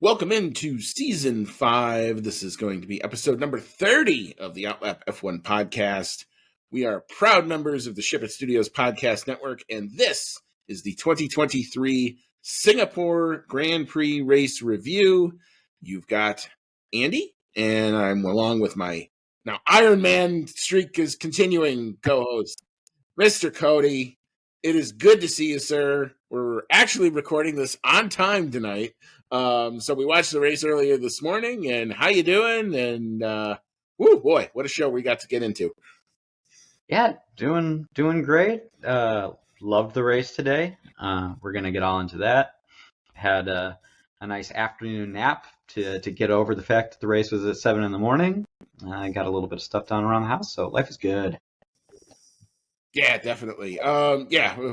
Welcome into season 5. This is going to be episode number 30 of the Outlap F1 podcast. We are proud members of the Ship It Studios podcast network, and this is the 2023 Singapore Grand Prix race review. You've got Andy, and I'm along with my now Iron Man streak is continuing co-host, Mr. Cody. It is good to see you, sir. We're actually recording this on time tonight. So we watched the race earlier this morning, and how you doing? And whoo, boy, what a show we got to get into. Yeah, doing great. Loved the race today. We're gonna get all into that. Had a nice afternoon nap to get over the fact that the race was at 7 a.m. I got a little bit of stuff done around the house, so life is good. Yeah, definitely. A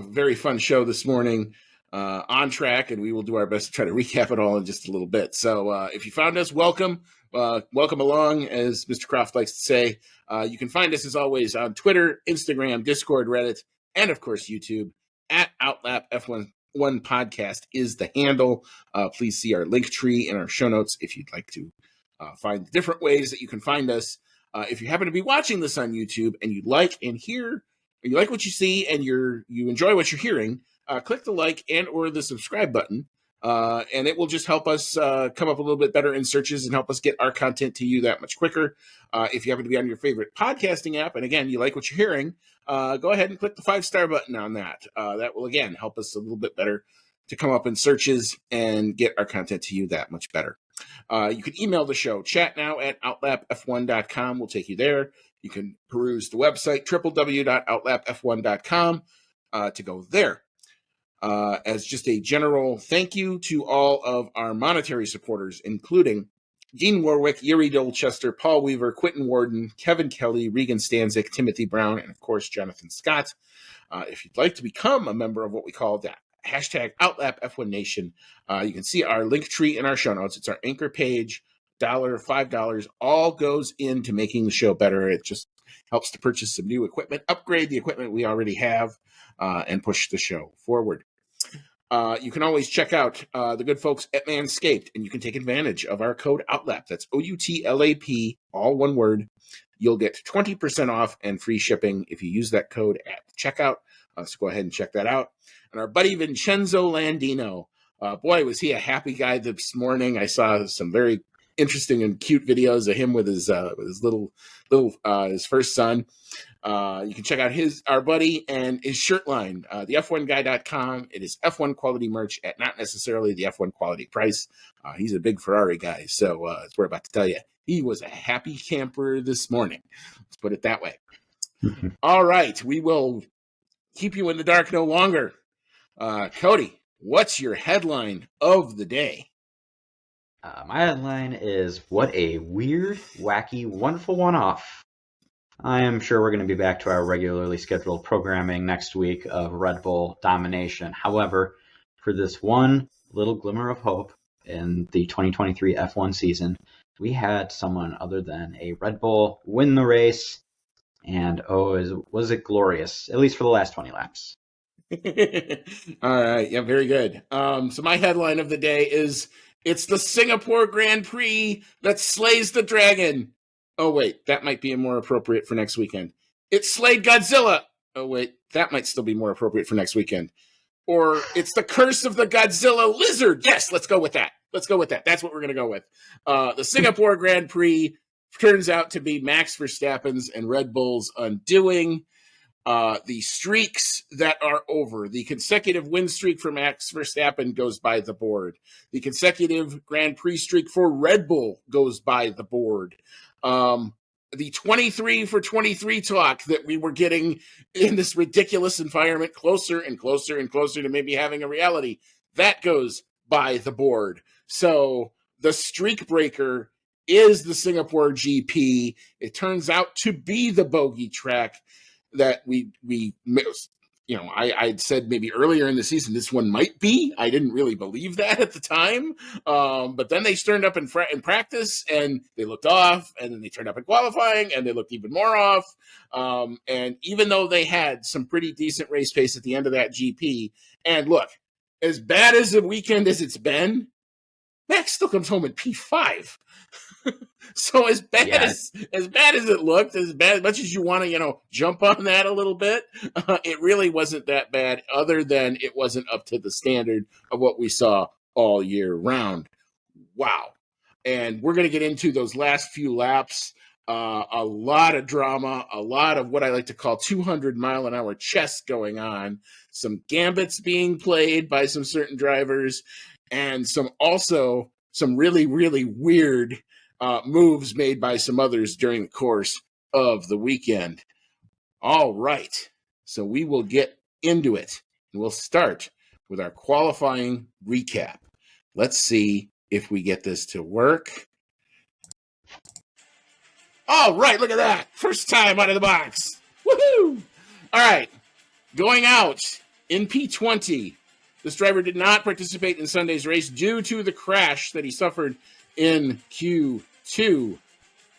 very fun show this morning. On track, and we will do our best to try to recap it all in just a little bit. So if you found us, welcome along, as Mr. Croft likes to say. You can find us, as always, on Twitter, Instagram, Discord, Reddit, and, of course, YouTube. At Outlap F1 Podcast is the handle. Please see our link tree in our show notes if you'd like to find different ways that you can find us. If you happen to be watching this on YouTube and you like what you see and you enjoy what you're hearing, click the like and or the subscribe button, and it will just help us come up a little bit better in searches and help us get our content to you that much quicker. If you happen to be on your favorite podcasting app, and again, you like what you're hearing, go ahead and click the 5-star button on that. That will, again, help us a little bit better to come up in searches and get our content to you that much better. You can email the show, chatnow@outlapf1.com. We'll take you there. You can peruse the website, www.outlapf1.com, to go there. As just a general thank you to all of our monetary supporters, including Dean Warwick, Yuri Dolchester, Paul Weaver, Quentin Warden, Kevin Kelly, Regan Stanzik, Timothy Brown, and of course, Jonathan Scott. If you'd like to become a member of what we call that hashtag Outlap F1 Nation, you can see our link tree in our show notes. It's our anchor page. $1, $5, all goes into making the show better. It just helps to purchase some new equipment, upgrade the equipment we already have, and push the show forward. You can always check out the good folks at Manscaped, and you can take advantage of our code OUTLAP. That's OUTLAP, all one word. You'll get 20% off and free shipping if you use that code at checkout. So go ahead and check that out. And our buddy Vincenzo Landino, boy, was he a happy guy this morning. I saw some very interesting and cute videos of him with his his first son. You can check out our buddy and his shirt line, the F1guy.com. It is F1 quality merch at not necessarily the F1 quality price. He's a big Ferrari guy, so as we're about to tell you, he was a happy camper this morning. Let's put it that way. All right, we will keep you in the dark no longer. Cody, what's your headline of the day? My headline is, what a weird, wacky, one-for-one off. I am sure we're going to be back to our regularly scheduled programming next week of Red Bull domination. However, for this one little glimmer of hope in the 2023 F1 season, we had someone other than a Red Bull win the race, and was it glorious, at least for the last 20 laps. All right, yeah, very good. So my headline of the day is, it's the Singapore Grand Prix that slays the dragon. Oh, wait, that might be more appropriate for next weekend. It slayed Godzilla. Oh, wait, that might still be more appropriate for next weekend. Or it's the curse of the Godzilla lizard. Yes, let's go with that. That's what we're going to go with. The Singapore Grand Prix turns out to be Max Verstappen's and Red Bull's undoing. The streaks that are over. The consecutive win streak for Max Verstappen goes by the board. The consecutive Grand Prix streak for Red Bull goes by the board. The 23 for 23 talk that we were getting in this ridiculous environment, closer and closer and closer to maybe having a reality, that goes by the board. So the streak breaker is the Singapore GP. It turns out to be the bogey track that I'd said maybe earlier in the season this one might be. I didn't really believe that at the time, but then they turned up in practice and they looked off, and then they turned up in qualifying and they looked even more off. And even though they had some pretty decent race pace at the end of that GP, and look, as bad as a weekend as it's been, Max still comes home in P5. So as bad as it looked, as much as you want to, jump on that a little bit, it really wasn't that bad, other than it wasn't up to the standard of what we saw all year round. Wow. And we're going to get into those last few laps. A lot of drama, a lot of what I like to call 200-mile-an-hour chess going on, some gambits being played by some certain drivers, and some really, really weird moves made by some others during the course of the weekend. All right. So we will get into it, and we'll start with our qualifying recap. Let's see if we get this to work. All right, look at that. First time out of the box. Woohoo! All right, going out in P20. This driver did not participate in Sunday's race due to the crash that he suffered in Q2.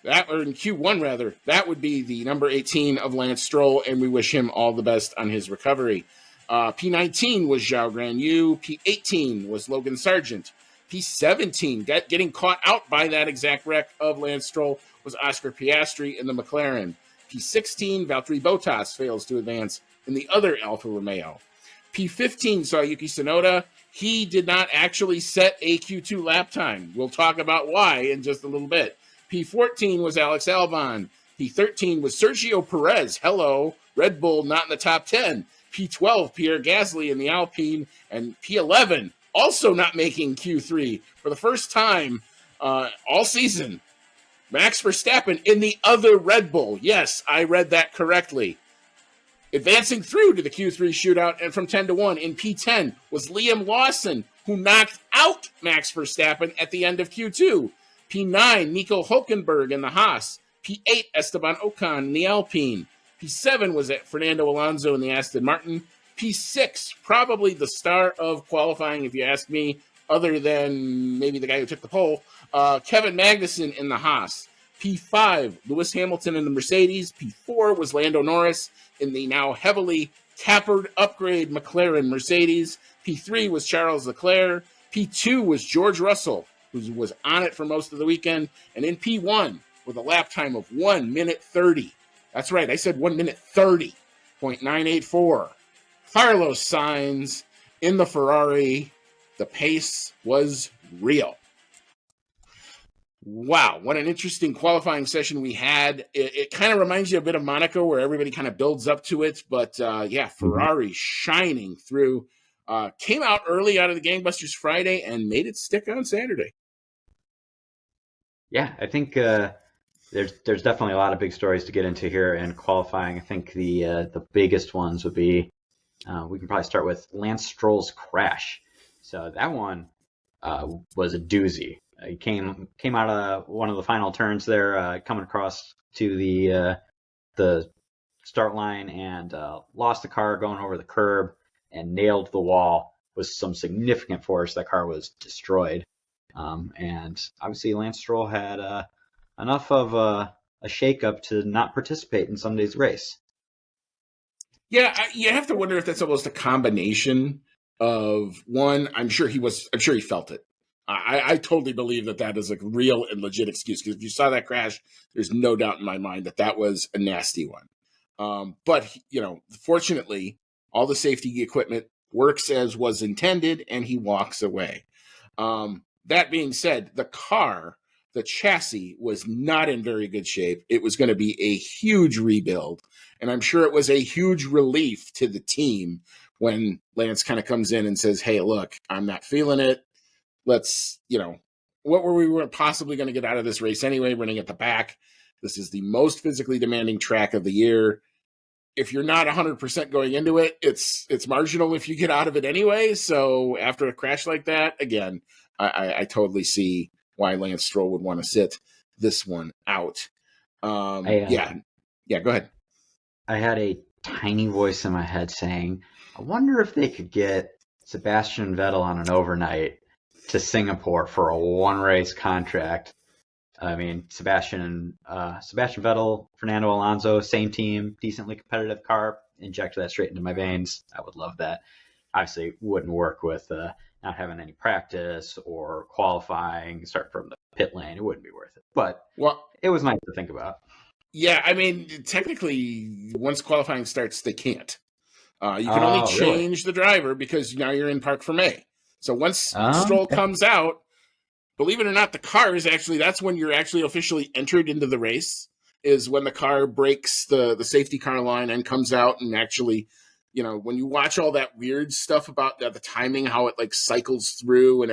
Or in Q1, rather. That would be the number 18 of Lance Stroll, and we wish him all the best on his recovery. P19 was Zhao Guanyu. P18 was Logan Sargent. P17, getting caught out by that exact wreck of Lance Stroll, was Oscar Piastri in the McLaren. P16, Valtteri Bottas fails to advance in the other Alfa Romeo. P15 saw Yuki Tsunoda. He did not actually set a Q2 lap time. We'll talk about why in just a little bit. P14 was Alex Albon. P13 was Sergio Perez. Hello, Red Bull not in the top 10. P12, Pierre Gasly in the Alpine. And P11, also not making Q3 for the first time all season. Max Verstappen in the other Red Bull. Yes, I read that correctly. Advancing through to the Q3 shootout and from 10-1 in P10 was Liam Lawson, who knocked out Max Verstappen at the end of Q2. P9, Nico Hulkenberg in the Haas. P8, Esteban Ocon in the Alpine. P7 was at Fernando Alonso in the Aston Martin. P6, probably the star of qualifying, if you ask me, other than maybe the guy who took the pole, Kevin Magnussen in the Haas. P5, Lewis Hamilton in the Mercedes. P4 was Lando Norris in the now heavily tapered upgrade McLaren Mercedes. P3 was Charles Leclerc. P2 was George Russell, who was on it for most of the weekend. And in P1, with a lap time of 1 minute 30. That's right, I said 1 minute 30.984. Carlos Sainz in the Ferrari. The pace was real. Wow, what an interesting qualifying session we had. It kind of reminds you a bit of Monaco, where everybody kind of builds up to it. But Ferrari shining through. Came out early out of the Gangbusters Friday and made it stick on Saturday. Yeah, I think there's definitely a lot of big stories to get into here in qualifying. I think the biggest ones would be, we can probably start with Lance Stroll's crash. So that one was a doozy. He came out of one of the final turns there, coming across to the start line and lost the car going over the curb and nailed the wall with some significant force. That car was destroyed. And obviously Lance Stroll had enough of a shakeup to not participate in Sunday's race. Yeah, you have to wonder if that's almost a combination of one. I'm sure he felt it. I totally believe that is a real and legit excuse, because if you saw that crash, there's no doubt in my mind that was a nasty one. But fortunately, all the safety equipment works as was intended, and he walks away. That being said, the chassis was not in very good shape. It was going to be a huge rebuild, and I'm sure it was a huge relief to the team when Lance kind of comes in and says, hey, look, I'm not feeling it. Let's, what were we possibly going to get out of this race anyway, running at the back? This is the most physically demanding track of the year. If you're not 100% going into it, it's marginal if you get out of it anyway. So after a crash like that, again, I totally see why Lance Stroll would want to sit this one out. Go ahead. I had a tiny voice in my head saying, I wonder if they could get Sebastian Vettel on an overnight to Singapore for a one-race contract. I mean, Sebastian Vettel, Fernando Alonso, same team, decently competitive car, inject that straight into my veins. I would love that. Obviously, it wouldn't work with not having any practice or qualifying, start from the pit lane, it wouldn't be worth it. But it was nice to think about. Yeah, I mean, technically, once qualifying starts, they can't. You can only change the driver because now you're in Park for May. So once Stroll comes out, believe it or not, the car is actually, that's when you're actually officially entered into the race, is when the car breaks the safety car line and comes out and actually, when you watch all that weird stuff about the timing, how it like cycles through and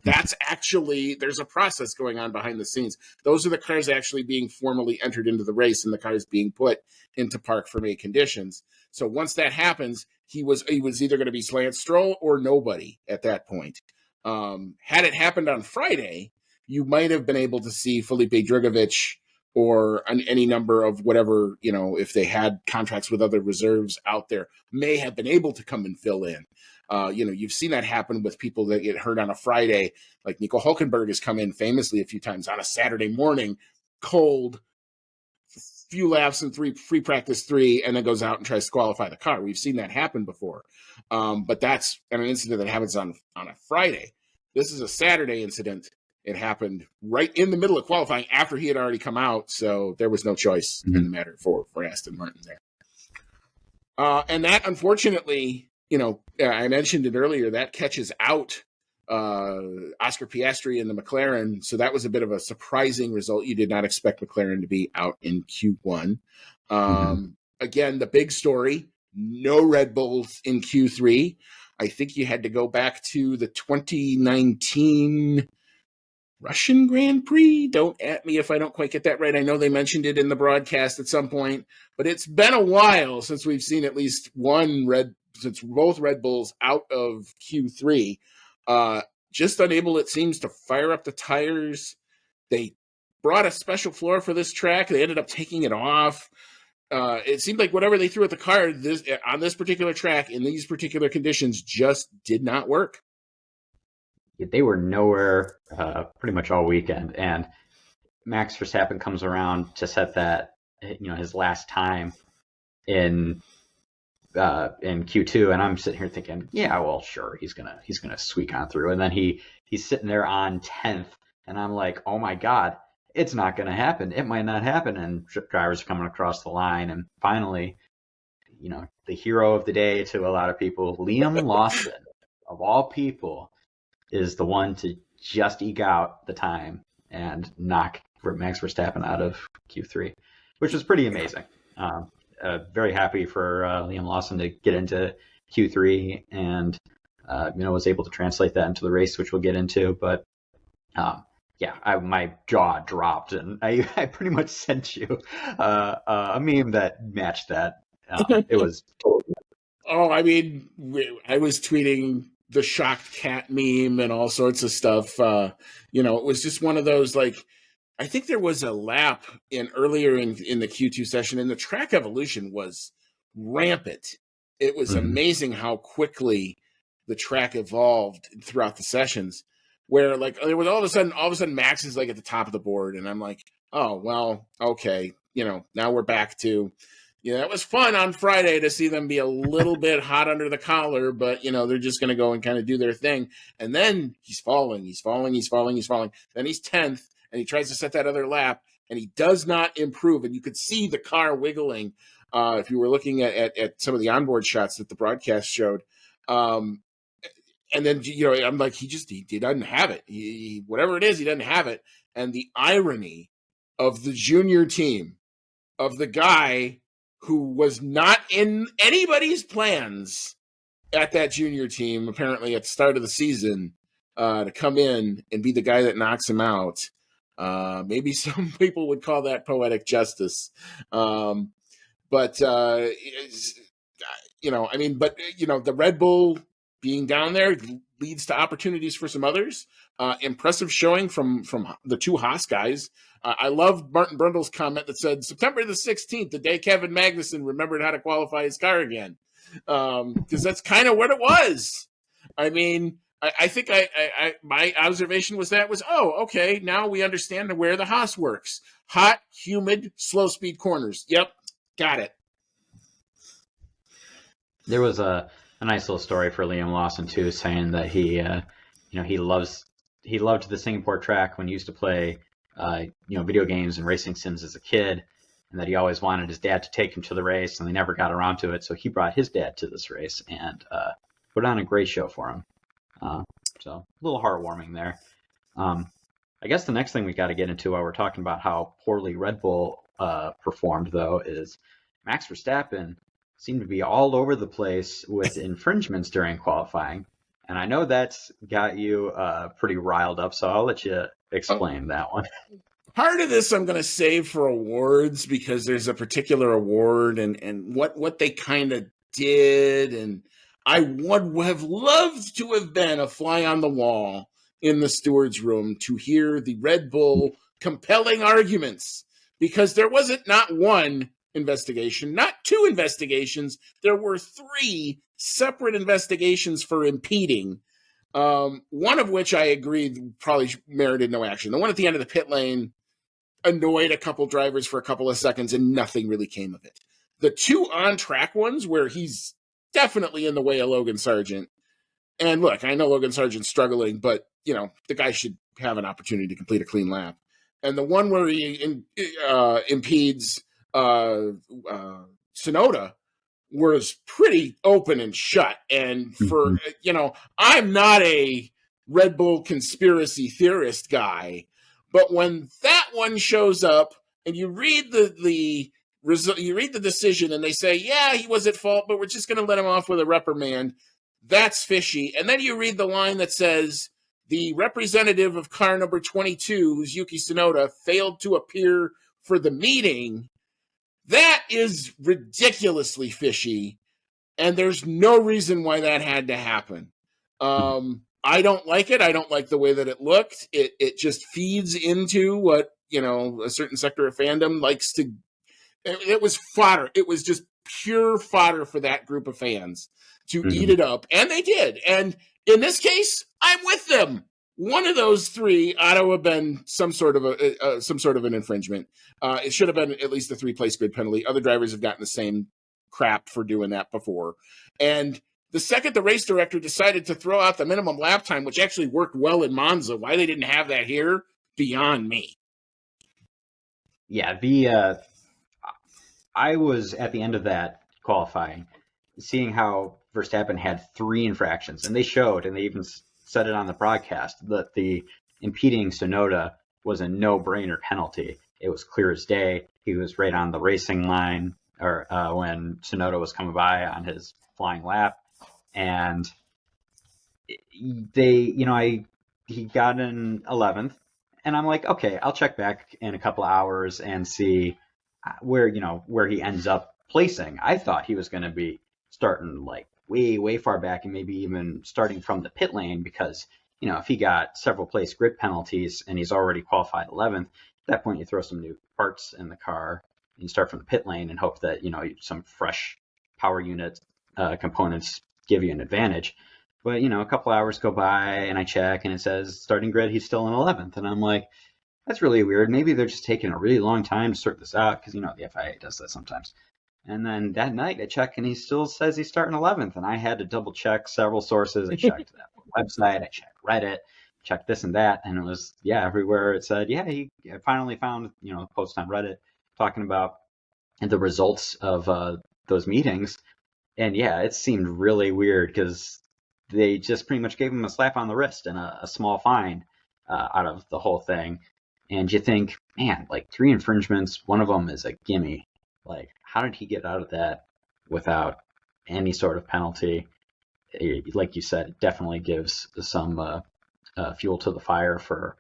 that's actually, there's a process going on behind the scenes. Those are the cars actually being formally entered into the race and the cars being put into Park for May conditions. So once that happens, he was either going to be Lance Stroll or nobody at that point. Had it happened on Friday, you might have been able to see Felipe Drugovich or any number of whatever, if they had contracts with other reserves out there, may have been able to come and fill in. You've seen that happen with people that get hurt on a Friday, like Nico Hulkenberg has come in famously a few times on a Saturday morning, cold, few laps in free practice 3, and then goes out and tries to qualify the car. We've seen that happen before. But that's an incident that happens on a Friday. This is a Saturday incident. It happened right in the middle of qualifying after he had already come out, so there was no choice in the matter for Aston Martin there. And that, unfortunately, I mentioned it earlier, that catches out Oscar Piastri in the McLaren, so that was a bit of a surprising result. You did not expect McLaren to be out in Q1. Again, the big story, no Red Bulls in Q3. I think you had to go back to the 2019 Russian Grand Prix. Don't at me if I don't quite get that right. I know they mentioned it in the broadcast at some point, but it's been a while since we've seen at least since both Red Bulls out of Q3. Just unable, it seems, to fire up the tires. They brought a special floor for this track. They ended up taking it off. It seemed like whatever they threw at the car on this particular track in these particular conditions just did not work. They were nowhere pretty much all weekend, and Max Verstappen comes around to set that, his last time in Q2, and I'm sitting here thinking, yeah, well, sure, he's gonna squeak on through, and then he's sitting there on 10th, and I'm like, oh my god, it's not gonna happen. It might not happen, and drivers are coming across the line, and finally, the hero of the day to a lot of people, Liam Lawson, of all people, is the one to just eke out the time and knock Max Verstappen out of Q3, which was pretty amazing. Very happy for Liam Lawson to get into Q3 and was able to translate that into the race, which we'll get into. But my jaw dropped, and I pretty much sent you a meme that matched that. It was totally. Oh, I mean, I was tweeting the shocked cat meme and all sorts of stuff. It was just one of those, like, I think there was a lap earlier in the Q2 session, and the track evolution was rampant. It was amazing how quickly the track evolved throughout the sessions, where like there was all of a sudden Max is like at the top of the board, and I'm like, oh well, okay, now we're back to. It was fun on Friday to see them be a little bit hot under the collar, but, they're just going to go and kind of do their thing. And then he's falling. Then he's 10th, and he tries to set that other lap, and he does not improve. And you could see the car wiggling if you were looking at some of the onboard shots that the broadcast showed. And then, I'm like, he doesn't have it. He whatever it is, he doesn't have it. And the irony of the junior team, of the guy who was not in anybody's plans at that junior team, apparently at the start of the season, to come in and be the guy that knocks him out. Maybe some people would call that poetic justice. The Red Bull being down there leads to opportunities for some others. Impressive showing from the two Haas guys. I love Martin Brundle's comment that said September the 16th, the day Kevin Magnussen remembered how to qualify his car again. Because that's kind of what it was. I mean, I think my observation was okay, now we understand where the Haas works. Hot, humid, slow speed corners. Yep, got it. There was a a nice little story for Liam Lawson too, saying that he loved the Singapore track when he used to play, video games and racing sims as a kid, and that he always wanted his dad to take him to the race, and they never got around to it. So he brought his dad to this race and put on a great show for him. So a little heartwarming there. I guess the next thing we got to get into while we're talking about how poorly Red Bull performed, though, is Max Verstappen seemed to be all over the place with infringements during qualifying. And I know that's got you pretty riled up, so I'll let you explain that one. Part of this I'm going to save for awards because there's a particular award and what they kind of did. And I would have loved to have been a fly on the wall in the steward's room to hear the Red Bull compelling arguments, because there wasn't not one investigation, not two investigations. There were three separate investigations for impeding. One of which I agreed probably merited no action. The one at the end of the pit lane annoyed a couple drivers for a couple of seconds and nothing really came of it. The two on-track ones where he's definitely in the way of Logan Sargent. And look, I know Logan Sargent's struggling, but, the guy should have an opportunity to complete a clean lap. And the one where he impedes Tsunoda was pretty open and shut. And for, I'm not a Red Bull conspiracy theorist guy, but when that one shows up and you read the result, you read the decision and they say, yeah, he was at fault, but we're just going to let him off with a reprimand. That's fishy. And then you read the line that says the representative of car number 22, who's Yuki Tsunoda, failed to appear for the meeting. That is ridiculously fishy, and there's no reason why that had to happen. I don't like it. I don't like the way that it looked. It just feeds into what, a certain sector of fandom likes to. It was fodder. It was just pure fodder for that group of fans to eat it up, and they did. And in this case, I'm with them. One of those three ought to have been some sort of an infringement. It should have been at least a 3-place grid penalty. Other drivers have gotten the same crap for doing that before. And the second the race director decided to throw out the minimum lap time, which actually worked well in Monza, why they didn't have that here, beyond me. Yeah, I was at the end of that qualifying, seeing how Verstappen had 3 infractions, and they showed, and they even said it on the broadcast, that the impeding Tsunoda was a no-brainer penalty. It was clear as day. He was right on the racing line, or when Tsunoda was coming by on his flying lap, and he got in 11th, and I'm like, okay, I'll check back in a couple of hours and see where he ends up placing. I thought he was going to be starting like way far back and maybe even starting from the pit lane, because if he got several place grid penalties and he's already qualified 11th, at that point you throw some new parts in the car and you start from the pit lane and hope that some fresh power unit components give you an advantage. But a couple hours go by and I check and it says starting grid, he's still in 11th, and I'm like, that's really weird. Maybe they're just taking a really long time to sort this out, because the FIA does that sometimes. And then that night I check and he still says he's starting 11th, and I had to double check several sources. I checked that website, I checked Reddit, checked this and that, and it was, everywhere it said, he finally found, a post on Reddit talking about the results of those meetings. And it seemed really weird because they just pretty much gave him a slap on the wrist and a small fine out of the whole thing. And you think, man, like 3 infringements, one of them is a gimme. Like, how did he get out of that without any sort of penalty? Like you said, it definitely gives some fuel to the fire for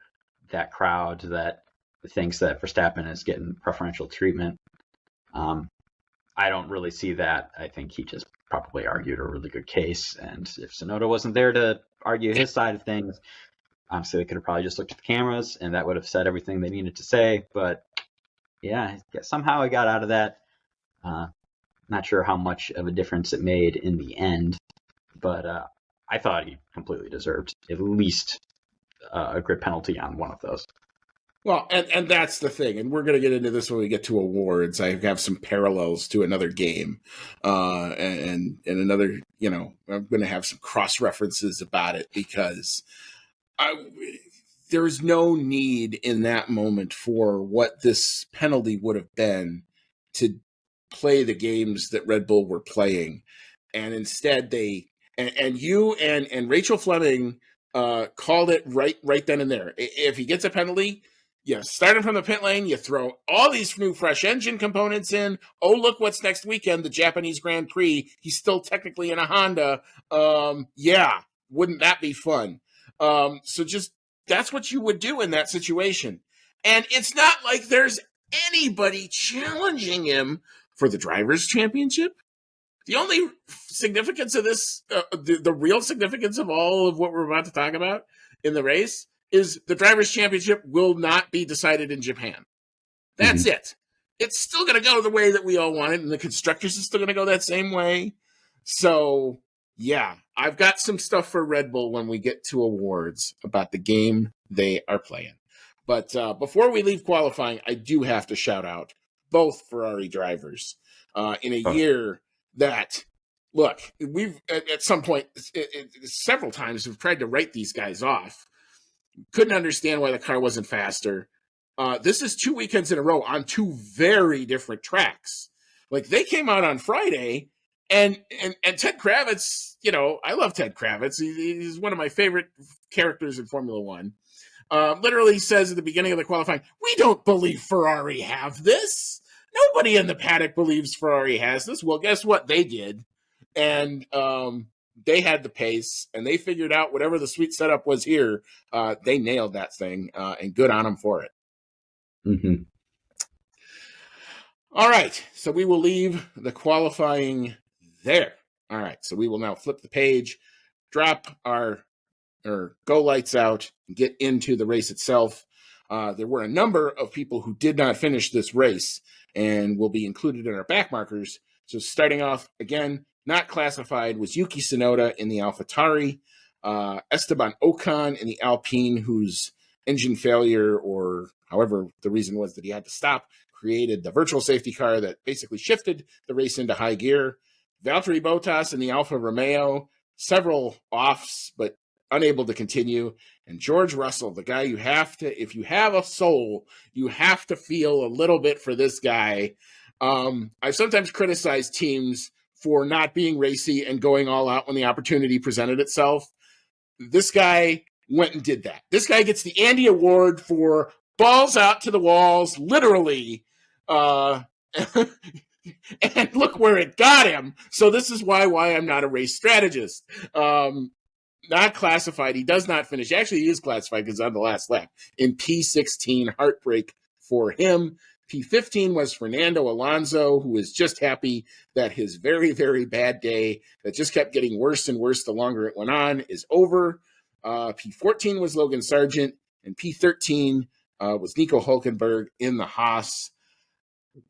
that crowd that thinks that Verstappen is getting preferential treatment. I don't really see that. I think he just probably argued a really good case. And if Tsunoda wasn't there to argue his side of things, honestly, they could have probably just looked at the cameras and that would have said everything they needed to say. But somehow I got out of that. Not sure how much of a difference it made in the end, but I thought he completely deserved at least a grid penalty on one of those. Well, and that's the thing, and we're going to get into this when we get to awards. I have some parallels to another game, and another. I'm going to have some cross references about it because I, there's no need in that moment for what this penalty would have been to play the games that Red Bull were playing, and instead they and you and Rachel Fleming called it right then and there. If he gets a penalty, you start him from the pit lane, you throw all these new fresh engine components in. Oh, look what's next weekend, the Japanese Grand Prix. He's still technically in a Honda. Yeah, wouldn't that be fun? So just that's what you would do in that situation. And it's not like there's anybody challenging him for the drivers' championship. The only significance of this, the real significance of all of what we're about to talk about in the race, is the drivers' championship will not be decided in Japan. That's it. It's still going to go the way that we all want it, and the constructors is still going to go that same way. So, yeah, I've got some stuff for Red Bull when we get to awards about the game they are playing. But before we leave qualifying, I do have to shout out both Ferrari drivers in a year that, look, we've at some point, several times, we've tried to write these guys off. Couldn't understand why the car wasn't faster. This is 2 weekends in a row on two very different tracks. Like, they came out on Friday, and Ted Kravitz, I love Ted Kravitz. He's one of my favorite characters in Formula One. Literally says at the beginning of the qualifying, we don't believe Ferrari have this. Nobody in the paddock believes Ferrari has this. Well, guess what? They did. And they had the pace, and they figured out whatever the sweet setup was here. They nailed that thing, and good on them for it. Mm-hmm. All right, so we will leave the qualifying there. All right, so we will now flip the page, drop our go lights out, and get into the race itself. There were a number of people who did not finish this race and will be included in our back markers. So starting off, again, not classified, was Yuki Tsunoda in the AlphaTauri, Esteban Ocon in the Alpine, whose engine failure, or however the reason was that he had to stop, created the virtual safety car that basically shifted the race into high gear. Valtteri Bottas in the Alfa Romeo, several offs, but unable to continue. And George Russell, the guy you have to, if you have a soul, you have to feel a little bit for this guy. I've sometimes criticized teams for not being racy and going all out when the opportunity presented itself. This guy went and did that. This guy gets the Andy Award for balls out to the walls, literally. And look where it got him. So this is why I'm not a race strategist. Not classified. He does not finish. Actually, he is classified because on the last lap in P16. Heartbreak for him. P15 was Fernando Alonso, who was just happy that his very, very bad day that just kept getting worse and worse the longer it went on is over. P14 was Logan Sargent, and P13 was Nico Hulkenberg in the Haas.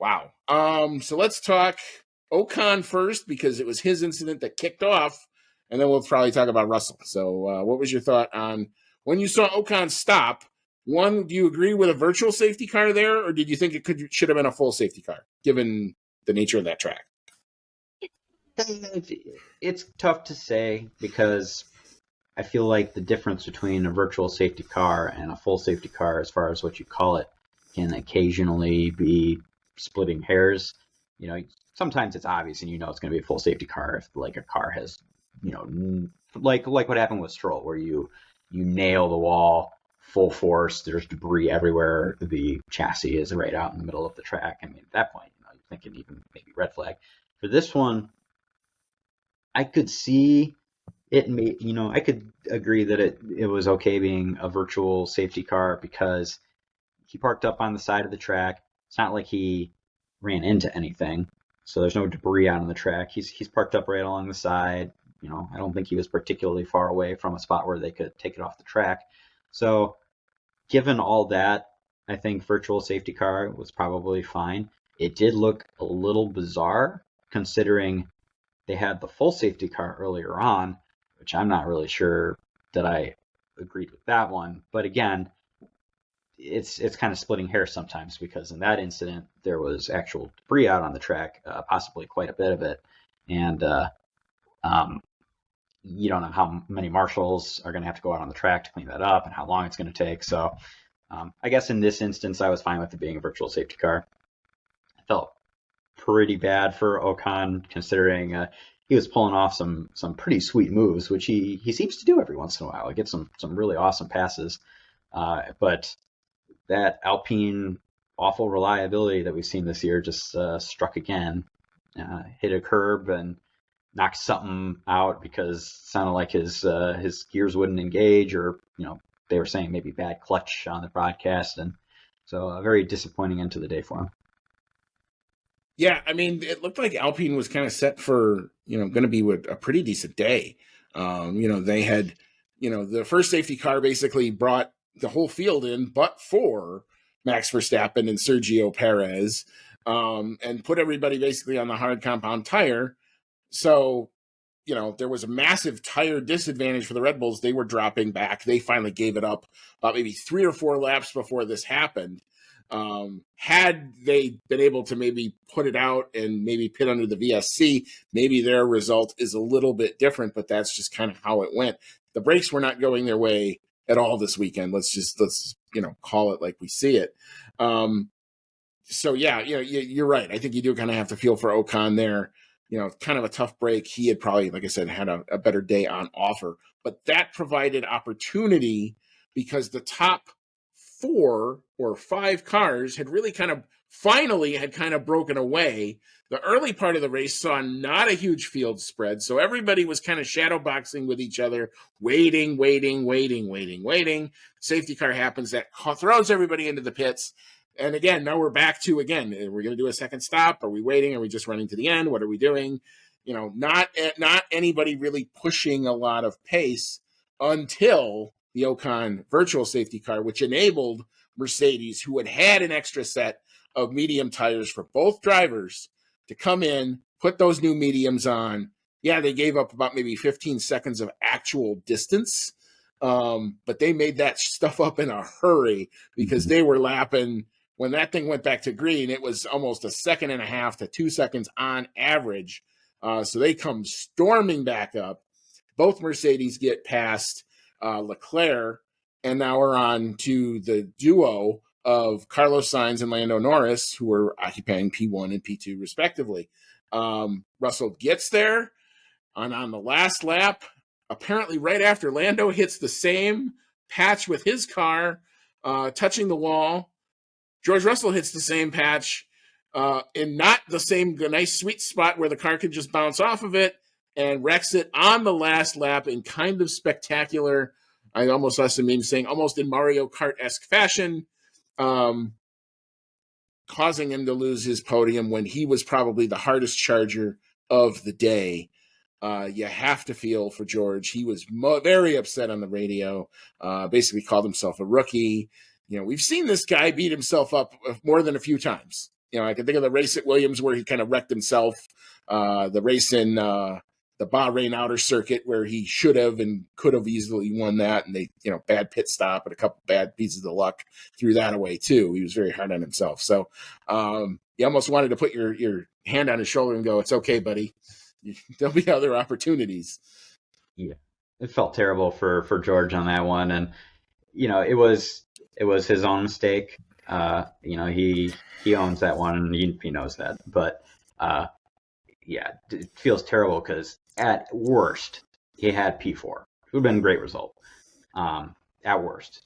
Wow. So let's talk Ocon first, because it was his incident that kicked off, and then we'll probably talk about Russell. So what was your thought on when you saw Ocon stop? One, do you agree with a virtual safety car there, or did you think it should have been a full safety car, given the nature of that track? It's tough to say, because I feel like the difference between a virtual safety car and a full safety car, as far as what you call it, can occasionally be splitting hairs. Sometimes it's obvious and it's going to be a full safety car if like a car has, like what happened with Stroll, where you nail the wall full force, there's debris everywhere, the chassis is right out in the middle of the track. I mean, at that point, you're thinking even maybe red flag. For this one, I could see it I could agree that it was okay being a virtual safety car, because he parked up on the side of the track. It's not like he ran into anything, so there's no debris out on the track. He's parked up right along the side. I don't think he was particularly far away from a spot where they could take it off the track. So given all that, I think virtual safety car was probably fine. It did look a little bizarre, considering they had the full safety car earlier on, which I'm not really sure that I agreed with that one. But again, it's kind of splitting hairs sometimes, because in that incident there was actual debris out on the track, possibly quite a bit of it, and um, you don't know how many marshals are going to have to go out on the track to clean that up and how long it's going to take. So I guess in this instance, I was fine with it being a virtual safety car. I felt pretty bad for Ocon, considering he was pulling off some pretty sweet moves, which he seems to do every once in a while. He gets some really awesome passes, but that Alpine awful reliability that we've seen this year just struck again. Hit a curb and knocked something out because it sounded like his gears wouldn't engage, or they were saying maybe bad clutch on the broadcast, and so a very disappointing end to the day for him. Yeah, I mean, it looked like Alpine was kind of set for, going to be a pretty decent day. They had, the first safety car basically brought the whole field in, but for Max Verstappen and Sergio Perez, and put everybody basically on the hard compound tire. So, there was a massive tire disadvantage for the Red Bulls. They were dropping back. They finally gave it up about maybe 3 or 4 laps before this happened. Had they been able to maybe put it out and maybe pit under the VSC, maybe their result is a little bit different, but that's just kind of how it went. The brakes were not going their way at all this weekend. Let's call it like we see it. So yeah, you're right. I think you do kind of have to feel for Ocon there. Kind of a tough break. He had probably, like I said, had a better day on offer, but that provided opportunity because the top 4 or 5 cars had really kind of broken away. The early part of the race saw not a huge field spread, so everybody was kind of shadow boxing with each other, waiting. Safety car happens, that throws everybody into the pits. And again, now we're back to, we're going to do a second stop. Are we waiting? Are we just running to the end? What are we doing? Not anybody really pushing a lot of pace until the Ocon virtual safety car, which enabled Mercedes, who had an extra set of medium tires for both drivers, to come in, put those new mediums on. Yeah, they gave up about maybe 15 seconds of actual distance, but they made that stuff up in a hurry because they were lapping. When that thing went back to green, it was almost 1.5 seconds to 2 seconds on average. So they come storming back up. Both Mercedes get past Leclerc, and now we're on to the duo of Carlos Sainz and Lando Norris, who are occupying P1 and P2 respectively. Russell gets there, and on the last lap, apparently right after Lando hits the same patch with his car, touching the wall, George Russell hits the same patch in not the same nice sweet spot where the car could just bounce off of it, and wrecks it on the last lap in kind of spectacular, I almost saw some memes saying almost in Mario Kart-esque fashion, causing him to lose his podium when he was probably the hardest charger of the day. You have to feel for George. He was very upset on the radio, basically called himself a rookie. We've seen this guy beat himself up more than a few times. I can think of the race at Williams where he kind of wrecked himself, the race in the Bahrain outer circuit where he should have and could have easily won that. And they, bad pit stop and a couple bad pieces of luck threw that away too. He was very hard on himself. So you almost wanted to put your hand on his shoulder and go, "It's okay, buddy. There'll be other opportunities." Yeah, it felt terrible for George on that one. And, it was his own mistake. He owns that one, and he knows that. But yeah, it feels terrible because at worst he had P4. It would have been a great result. At worst,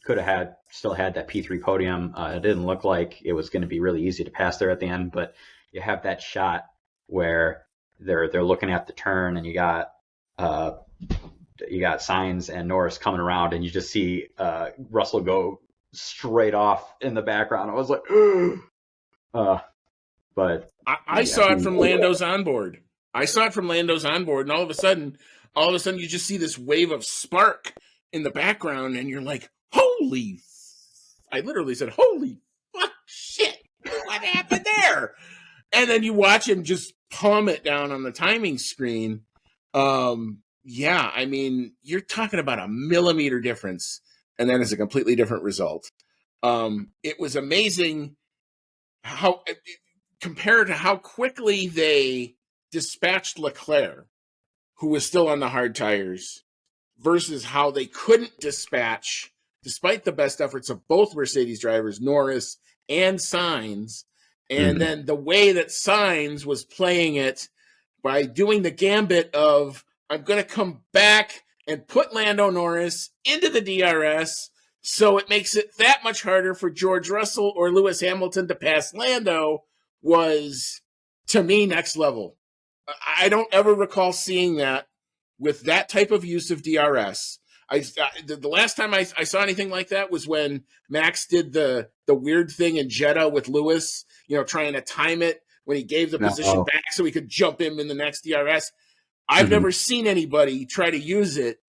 could have still had that P3 podium. It didn't look like it was going to be really easy to pass there at the end, but you have that shot where they're looking at the turn, and you got Sainz and Norris coming around, and you just see Russell go straight off in the background. I was like, but I saw it from Lando's onboard. And all of a sudden you just see this wave of spark in the background, and you're like, holy! I literally said, holy fuck, shit! What happened there? And then you watch him just plummet down on the timing screen. Yeah, I mean, you're talking about a millimeter difference and then it's a completely different result. It was amazing how, compared to how quickly they dispatched Leclerc, who was still on the hard tires, versus how they couldn't dispatch, despite the best efforts of both Mercedes drivers, Norris and Sainz. And then the way that Sainz was playing it by doing the gambit of, I'm going to come back and put Lando Norris into the DRS, so it makes it that much harder for George Russell or Lewis Hamilton to pass Lando, was, to me, next level. I don't ever recall seeing that with that type of use of DRS. The last time I saw anything like that was when Max did the weird thing in Jeddah with Lewis, trying to time it when he gave the position back so he could jump him in the next DRS. I've never seen anybody try to use it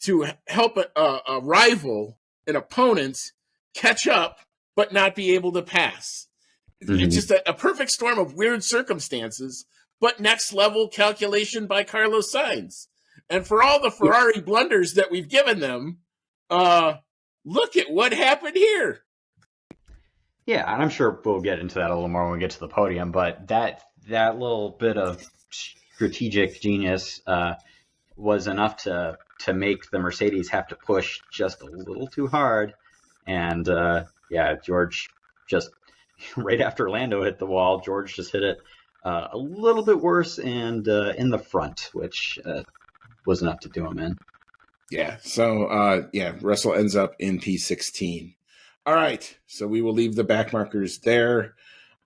to help a rival, an opponent, catch up but not be able to pass. It's just a perfect storm of weird circumstances, but next level calculation by Carlos Sainz. And for all the Ferrari blunders that we've given them, look at what happened here. Yeah, and I'm sure we'll get into that a little more when we get to the podium, but that little bit of strategic genius was enough to make the Mercedes have to push just a little too hard. And George just, right after Lando hit the wall, George just hit it a little bit worse and in the front, which was enough to do him in. Yeah, so Russell ends up in P16. All right, so we will leave the back markers there.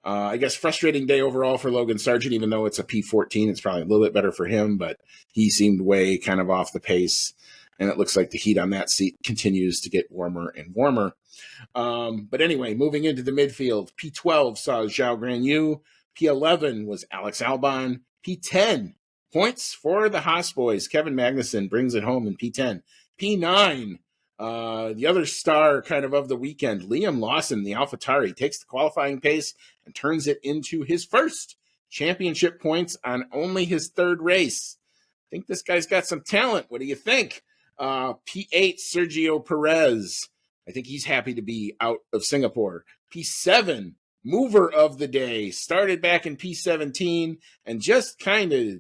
I guess frustrating day overall for Logan Sargent, even though it's a P14. It's probably a little bit better for him, but he seemed way kind of off the pace, and it looks like the heat on that seat continues to get warmer and warmer. But anyway, moving into the midfield, P12 saw Zhao Guanyu. P11 was Alex Albon. P10, points for the Haas boys. Kevin Magnussen brings it home in P10. P9, the other star kind of the weekend, Liam Lawson, the AlphaTauri, takes the qualifying pace and turns it into his first championship points on only his third race. I think this guy's got some talent. What do you think? P8, Sergio Perez. I think he's happy to be out of Singapore. P7, mover of the day, started back in P17 and just kind of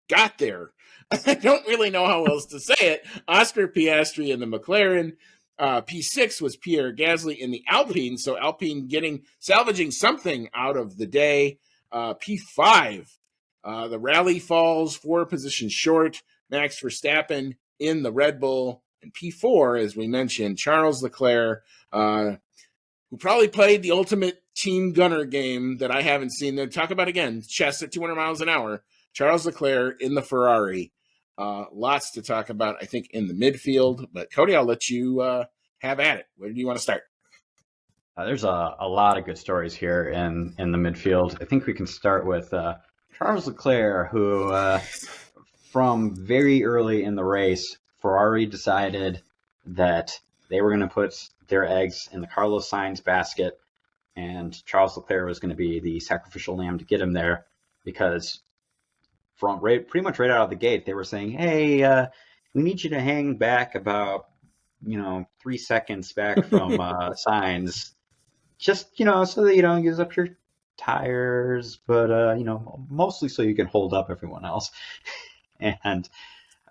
got there. I don't really know how else to say it. Oscar Piastri in the McLaren. P6 was Pierre Gasly in the Alpine, so Alpine salvaging something out of the day. P5, the rally falls 4 positions short. Max Verstappen in the Red Bull. And P4, as we mentioned, Charles Leclerc, who probably played the ultimate team gunner game that I haven't seen. Then talk about, again, chess at 200 miles an hour. Charles Leclerc in the Ferrari. Lots to talk about, I think, in the midfield. But Cody, I'll let you have at it. Where do you want to start? There's a lot of good stories here in the midfield. I think we can start with Charles Leclerc, who from very early in the race, Ferrari decided that they were going to put their eggs in the Carlos Sainz basket, and Charles Leclerc was going to be the sacrificial lamb to get him there, because from pretty much right out of the gate, they were saying, hey, we need you to hang back about 3 seconds back from Sainz, just so that you don't use up your tires, but mostly so you can hold up everyone else. And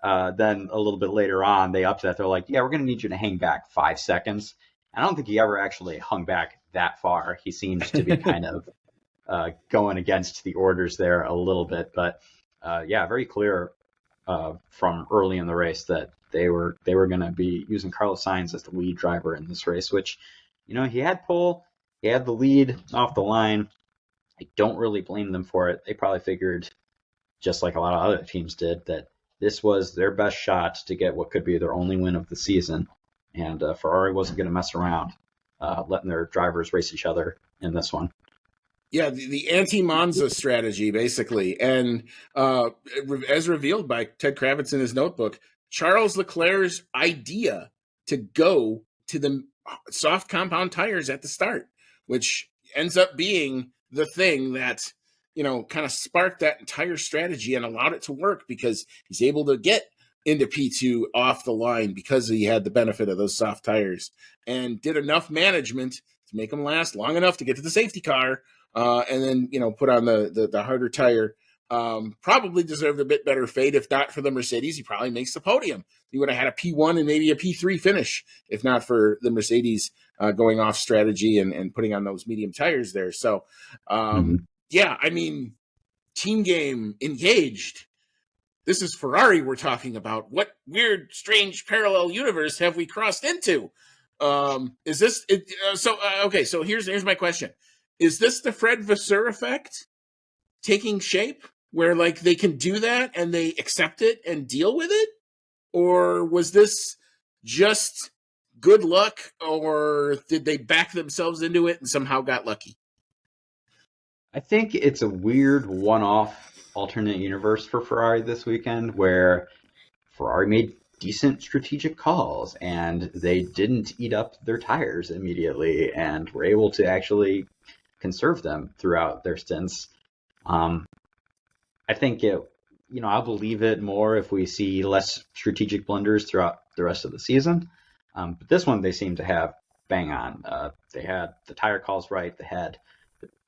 then a little bit later on, they upped that. They're like, yeah, we're going to need you to hang back 5 seconds. I don't think he ever actually hung back that far. He seems to be kind of going against the orders there a little bit. But very clear from early in the race that they were going to be using Carlos Sainz as the lead driver in this race, which, he had pole, he had the lead off the line. I don't really blame them for it. They probably figured, just like a lot of other teams did, that this was their best shot to get what could be their only win of the season. And Ferrari wasn't going to mess around letting their drivers race each other in this one. Yeah, the anti-Monza strategy, basically. And as revealed by Ted Kravitz in his notebook, Charles Leclerc's idea to go to the soft compound tires at the start, which ends up being the thing that, kind of sparked that entire strategy and allowed it to work, because he's able to get into P2 off the line because he had the benefit of those soft tires and did enough management to make him last long enough to get to the safety car, and then, put on the harder tire. Probably deserved a bit better fate. If not for the Mercedes, he probably makes the podium. He would have had a P1 and maybe a P3 finish if not for the Mercedes going off strategy and putting on those medium tires there. So, yeah, I mean, team game engaged. This is Ferrari we're talking about. What weird, strange parallel universe have we crossed into? Is this it, okay? So here's my question: is this the Fred Vasseur effect taking shape, where like they can do that and they accept it and deal with it, or was this just good luck, or did they back themselves into it and somehow got lucky? I think it's a weird one-off alternate universe for Ferrari this weekend where Ferrari made decent strategic calls and they didn't eat up their tires immediately and were able to actually conserve them throughout their stints. I think I'll believe it more if we see less strategic blunders throughout the rest of the season. But this one they seem to have bang on. They had the tire calls right. They had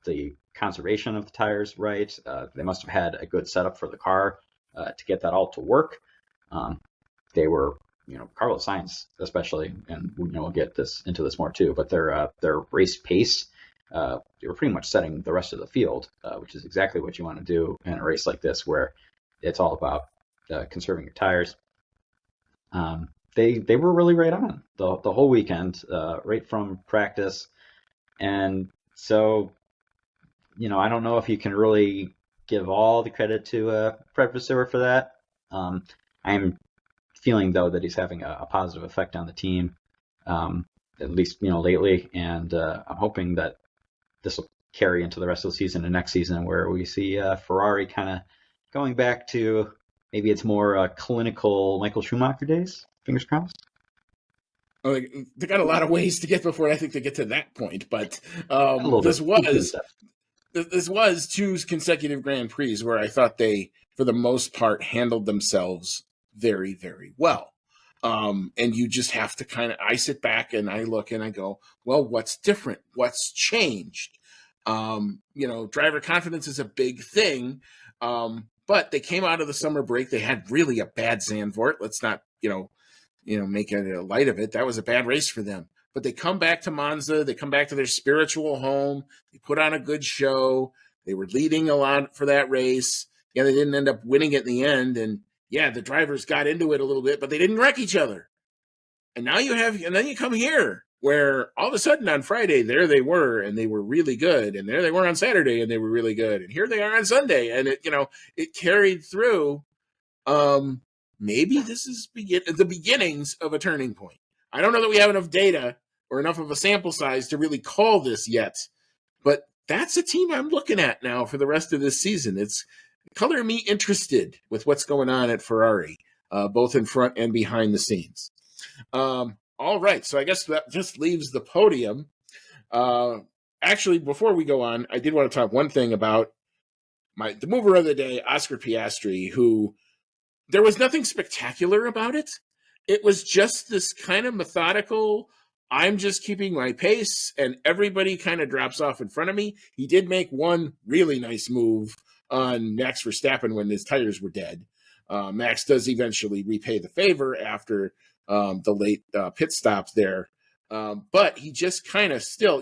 the conservation of the tires right. They must have had a good setup for the car to get that all to work. They were, Carlos Sainz especially, and we'll get into this more too. But their race pace, they were pretty much setting the rest of the field, which is exactly what you want to do in a race like this, where it's all about conserving your tires. They were really right on the whole weekend, right from practice, and so. I don't know if you can really give all the credit to Fred Vasseur for that. I'm feeling, though, that he's having a positive effect on the team, at least, lately. And I'm hoping that this will carry into the rest of the season and next season where we see Ferrari kind of going back to maybe it's more clinical Michael Schumacher days. Fingers crossed. They got a lot of ways to get before I think they get to that point. But this was two consecutive Grand Prix where I thought they, for the most part, handled themselves very, very well. And you just have to I sit back and I look and I go, well, what's different? What's changed? Driver confidence is a big thing. But they came out of the summer break. They had really a bad Zandvoort. Let's not, make a light of it. That was a bad race for them. But they come back to Monza. They come back to their spiritual home. They put on a good show. They were leading a lot for that race. Yeah, they didn't end up winning it in the end. And yeah, the drivers got into it a little bit, but they didn't wreck each other. And then you come here where all of a sudden on Friday, there they were, and they were really good. And there they were on Saturday, and they were really good. And here they are on Sunday. And it carried through. Maybe this is the beginnings of a turning point. I don't know that we have enough data or enough of a sample size to really call this yet, but that's a team I'm looking at now for the rest of this season. It's color me interested with what's going on at Ferrari, both in front and behind the scenes. All right, so I guess that just leaves the podium. Actually, before we go on, I did want to talk one thing about the mover of the day, Oscar Piastri, who there was nothing spectacular about it. It was just this kind of methodical, I'm just keeping my pace, and everybody kind of drops off in front of me. He did make one really nice move on Max Verstappen when his tires were dead. Max does eventually repay the favor after the late pit stops there. But he just kind of still,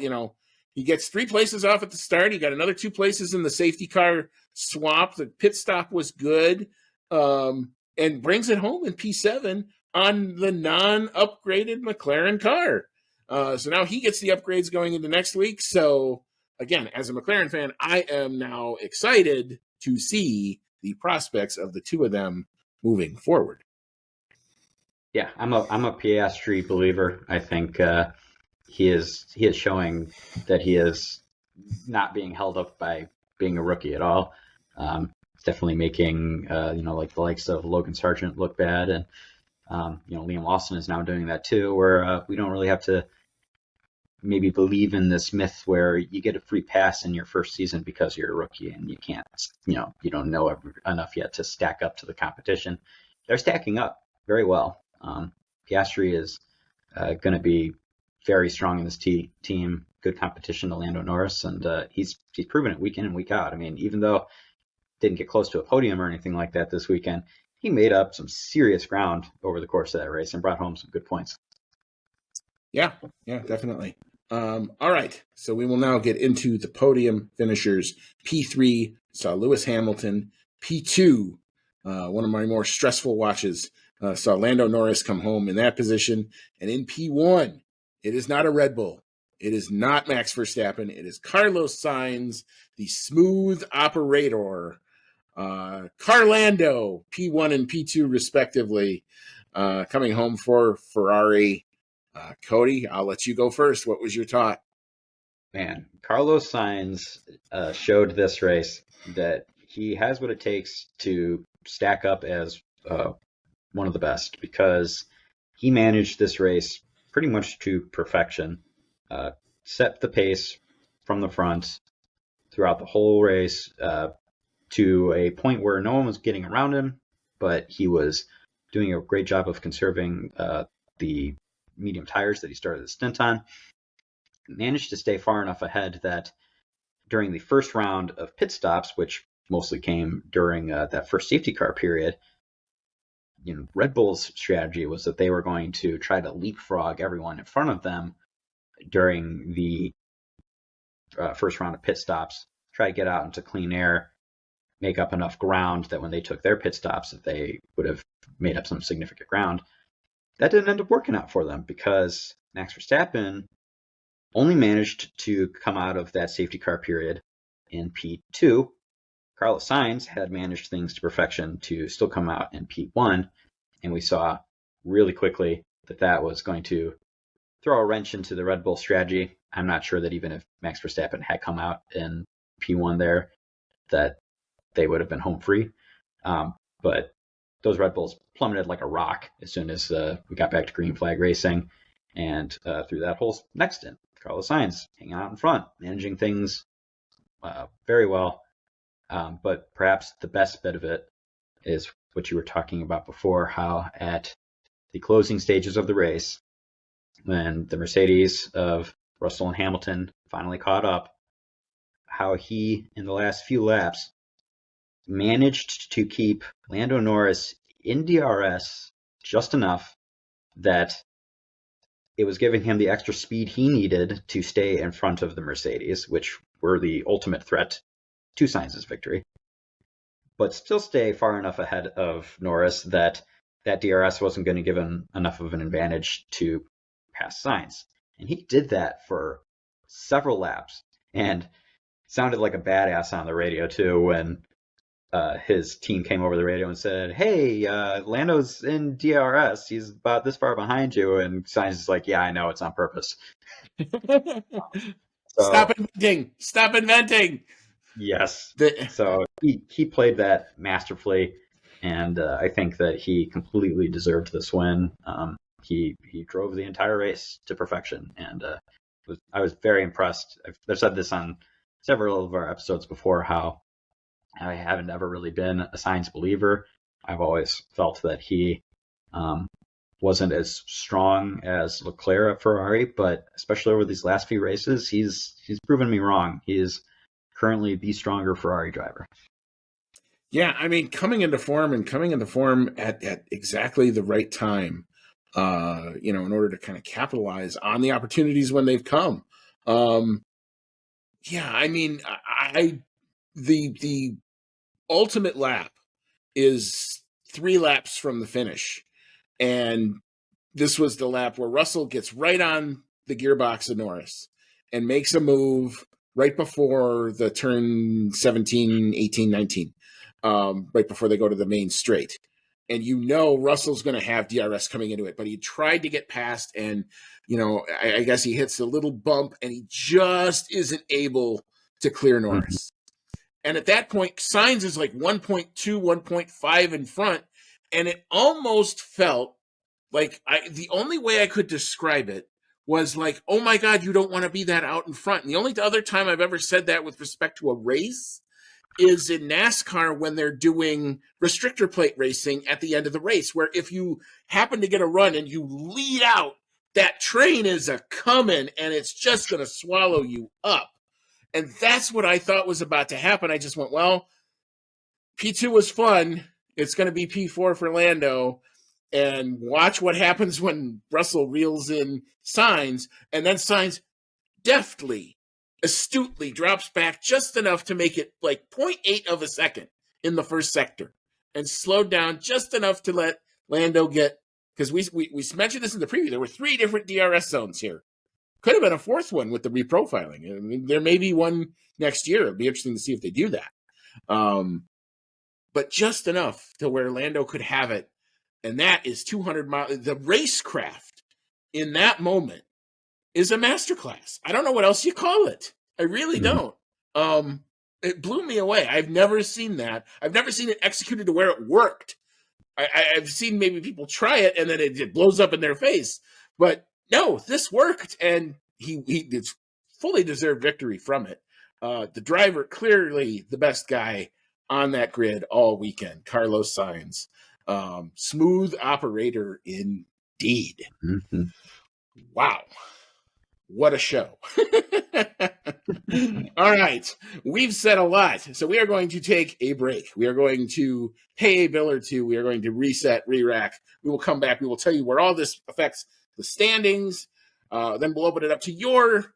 he gets 3 places off at the start. He got another 2 places in the safety car swap. The pit stop was good, and brings it home in P7 on the non-upgraded McLaren car. So now he gets the upgrades going into next week. So again, as a McLaren fan, I am now excited to see the prospects of the two of them moving forward. Yeah, I'm a Piastri believer. I think he is showing that he is not being held up by being a rookie at all. Definitely making like the likes of Logan Sargent look bad, and Liam Lawson is now doing that too, where we don't really have to maybe believe in this myth where you get a free pass in your first season because you're a rookie and you can't, you don't know enough yet to stack up to the competition. They're stacking up. very well. Piastri is going to be very strong in this team. Good competition to Lando Norris, and he's proven it week in and week out. I mean, even though didn't get close to a podium or anything like that this weekend, he made up some serious ground over the course of that race and brought home some good points. Yeah, definitely. All right, so we will now get into the podium finishers. P3 saw Lewis Hamilton. P2, one of my more stressful watches, saw Lando Norris come home in that position. And in P1, it is not a Red Bull. It is not Max Verstappen. It is Carlos Sainz, the smooth operator. Carlando, P1 and P2 respectively, coming home for Ferrari. Cody, I'll let you go first. What was your thought? Man, Carlos Sainz showed this race that he has what it takes to stack up as one of the best, because he managed this race pretty much to perfection, set the pace from the front throughout the whole race to a point where no one was getting around him, but he was doing a great job of conserving the medium tires that he started the stint on. Managed to stay far enough ahead that during the first round of pit stops, which mostly came during that first safety car period, Red Bull's strategy was that they were going to try to leapfrog everyone in front of them during the first round of pit stops, try to get out into clean air, make up enough ground that when they took their pit stops, that they would have made up some significant ground. That didn't end up working out for them, because Max Verstappen only managed to come out of that safety car period in P2. Carlos Sainz had managed things to perfection to still come out in P1, and we saw really quickly that was going to throw a wrench into the Red Bull strategy. I'm not sure that even if Max Verstappen had come out in P1 there, that they would have been home free. But those Red Bulls plummeted like a rock as soon as we got back to green flag racing. And through that whole next stint, Carlos Sainz hanging out in front, managing things very well. But perhaps the best bit of it is what you were talking about before, how at the closing stages of the race, when the Mercedes of Russell and Hamilton finally caught up, how he, in the last few laps, managed to keep Lando Norris in DRS just enough that it was giving him the extra speed he needed to stay in front of the Mercedes, which were the ultimate threat to Sainz's victory, but still stay far enough ahead of Norris that DRS wasn't going to give him enough of an advantage to pass Sainz. And he did that for several laps, and sounded like a badass on the radio too when his team came over the radio and said, "Hey, Lando's in DRS. He's about this far behind you." And Sainz is like, "Yeah, I know. It's on purpose." Stop inventing! Stop inventing! Yes. So he played that masterfully, and I think that he completely deserved this win. He drove the entire race to perfection, and I was very impressed. I've said this on several of our episodes before, how I haven't ever really been a Sainz believer. I've always felt that he wasn't as strong as Leclerc at Ferrari, but especially over these last few races, he's proven me wrong. He is currently the stronger Ferrari driver. Yeah, I mean, coming into form at exactly the right time, in order to kind of capitalize on the opportunities when they've come. Yeah, I mean, the ultimate lap is 3 laps from the finish. And this was the lap where Russell gets right on the gearbox of Norris and makes a move right before the turn 17, 18, 19, right before they go to the main straight. And Russell's going to have DRS coming into it, but he tried to get past, and, I guess he hits a little bump, and he just isn't able to clear Norris. And at that point, Sainz is like 1.2, 1.5 in front, and it almost felt like the only way I could describe it was like, oh my God, you don't want to be that out in front. And the only other time I've ever said that with respect to a race is in NASCAR when they're doing restrictor plate racing at the end of the race, where if you happen to get a run and you lead out, that train is a coming and it's just going to swallow you up. And that's what I thought was about to happen. I just went, well, P2 was fun. It's going to be P4 for Lando. And watch what happens when Russell reels in Sainz, and then Sainz deftly, astutely drops back just enough to make it like 0.8 of a second in the first sector, and slowed down just enough to let Lando get, because we mentioned this in the preview, there were 3 different DRS zones here. Could have been a 4th one with the reprofiling. I mean, there may be one next year. It'd be interesting to see if they do that. But just enough to where Lando could have it. And that is 200 miles. The racecraft in that moment is a masterclass. I don't know what else you call it. I really don't. It blew me away. I've never seen that. I've never seen it executed to where it worked. I've seen maybe people try it and then it blows up in their face. But no, this worked, and he fully deserved victory from it. The driver, clearly the best guy on that grid all weekend, Carlos Sainz. Smooth operator indeed. Wow. What a show. All right. We've said a lot. So we are going to take a break. We are going to pay a bill or two. We are going to reset, re-rack. We will come back. We will tell you where all this affects the standings. Then we'll open it up to your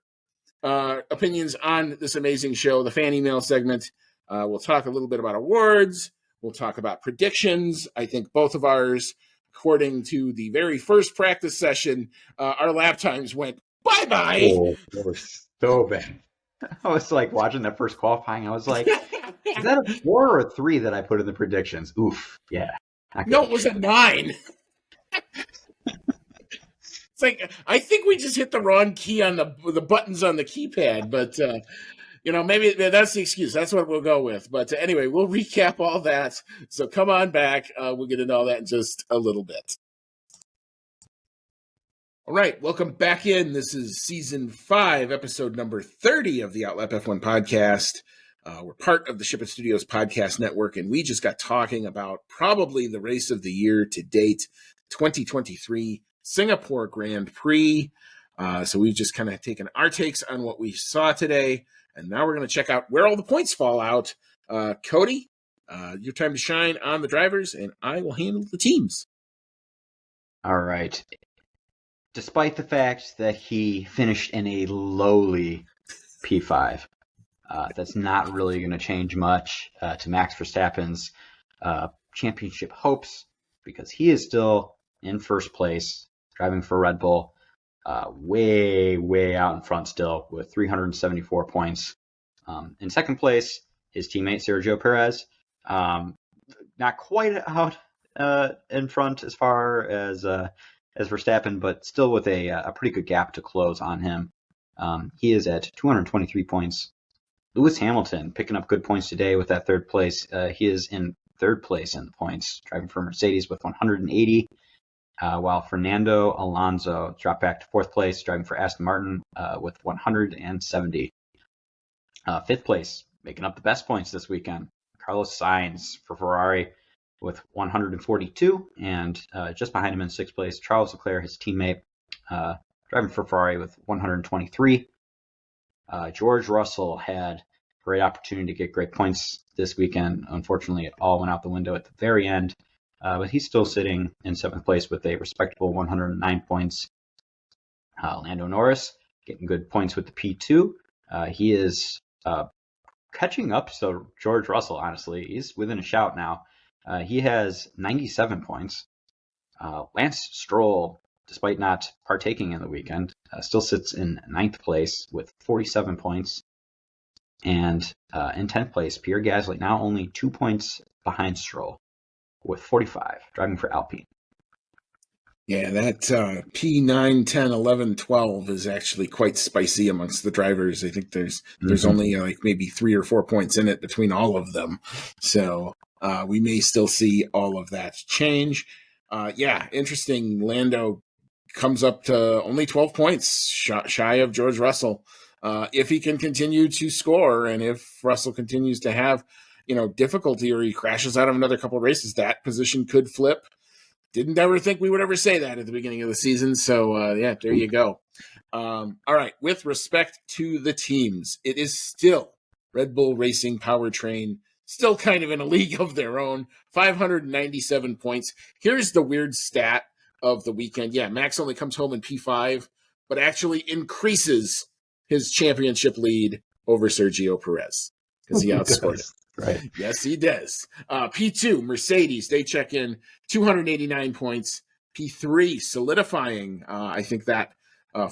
opinions on this amazing show, the fan email segment. We'll talk a little bit about awards. We'll talk about predictions. I think both of ours, according to the very first practice session, our lap times went bye-bye. Oh, they were so bad. I was like watching that first qualifying. I was like, is that a 4 or a 3 that I put in the predictions? Oof. Yeah. No, it was a 9. It's like, I think we just hit the wrong key on the buttons on the keypad, but maybe that's the excuse. That's what we'll go with. But anyway, we'll recap all that. So come on back. We'll get into all that in just a little bit. All right, welcome back in. This is season 5, episode number 30 of the Outlap F1 podcast. We're part of the Ship It Studios podcast network, and we just got talking about probably the race of the year to date, 2023 Singapore Grand Prix. So we've just kind of taken our takes on what we saw today, and now we're going to check out where all the points fall out. Cody, your time to shine on the drivers, and I will handle the teams. All right. Despite the fact that he finished in a lowly P5, that's not really going to change much to Max Verstappen's championship hopes, because he is still in first place, driving for Red Bull, way, way out in front still with 374 points. In second place, his teammate Sergio Perez, not quite out in front as far as Verstappen, but still with a pretty good gap to close on him. He is at 223 points. Lewis Hamilton picking up good points today with that third place. He is in third place in the points, driving for Mercedes with 180, while Fernando Alonso dropped back to fourth place, driving for Aston Martin with 170. Fifth place, making up the best points this weekend, Carlos Sainz for Ferrari with 142, and just behind him in sixth place, Charles Leclerc, his teammate, driving for Ferrari with 123. George Russell had a great opportunity to get great points this weekend. Unfortunately, it all went out the window at the very end, but he's still sitting in seventh place with a respectable 109 points. Lando Norris getting good points with the P2. He is catching up, so George Russell, honestly, he's within a shout now. He has 97 points. Lance Stroll, despite not partaking in the weekend, still sits in ninth place with 47 points. And in 10th place, Pierre Gasly, now only 2 points behind Stroll with 45, driving for Alpine. Yeah, that P9, 10, 11, 12 is actually quite spicy amongst the drivers. I think there's only like maybe 3 or 4 points in it between all of them. So we may still see all of that change. Interesting. Lando comes up to only 12 points shy of George Russell. If he can continue to score, and if Russell continues to have difficulty, or he crashes out of another couple of races, that position could flip. Didn't ever think we would ever say that at the beginning of the season. So, there you go. All right. With respect to the teams, it is still Red Bull Racing Powertrain, still kind of in a league of their own, 597 points. Here's the weird stat of the weekend. Yeah, Max only comes home in P5, but actually increases his championship lead over Sergio Perez because he outscored him. Right. Yes, he does. P2, Mercedes, they check in 289 points. P3, solidifying, I think that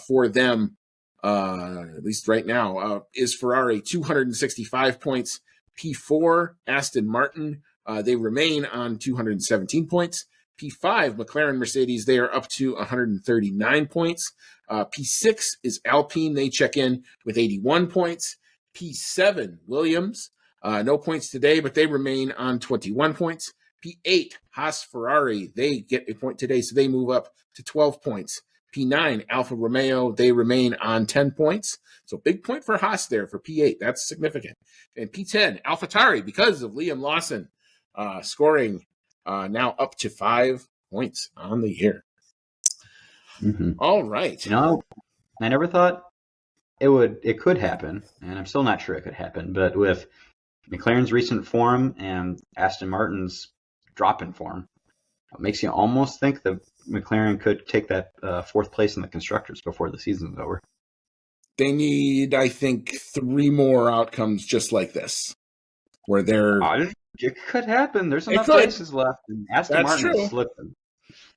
for them, at least right now, is Ferrari, 265 points. P4, Aston Martin, they remain on 217 points. P5, McLaren, Mercedes, they are up to 139 points. P6 is Alpine, they check in with 81 points. P7, Williams, no points today, but they remain on 21 points. P8, Haas Ferrari, they get a point today, so they move up to 12 points. P9, Alfa Romeo, they remain on 10 points. So big point for Haas there for P8. That's significant. And P10, AlphaTauri, because of Liam Lawson, scoring now up to 5 points on the year. Mm-hmm. All right. I never thought it could happen, and I'm still not sure it could happen, but with McLaren's recent form and Aston Martin's drop in form, it makes you almost think that McLaren could take that fourth place in the constructors before the season's over. They need, I think, 3 more outcomes just like this, where they're... It could happen. There's enough races left, and Aston Martin is slipping.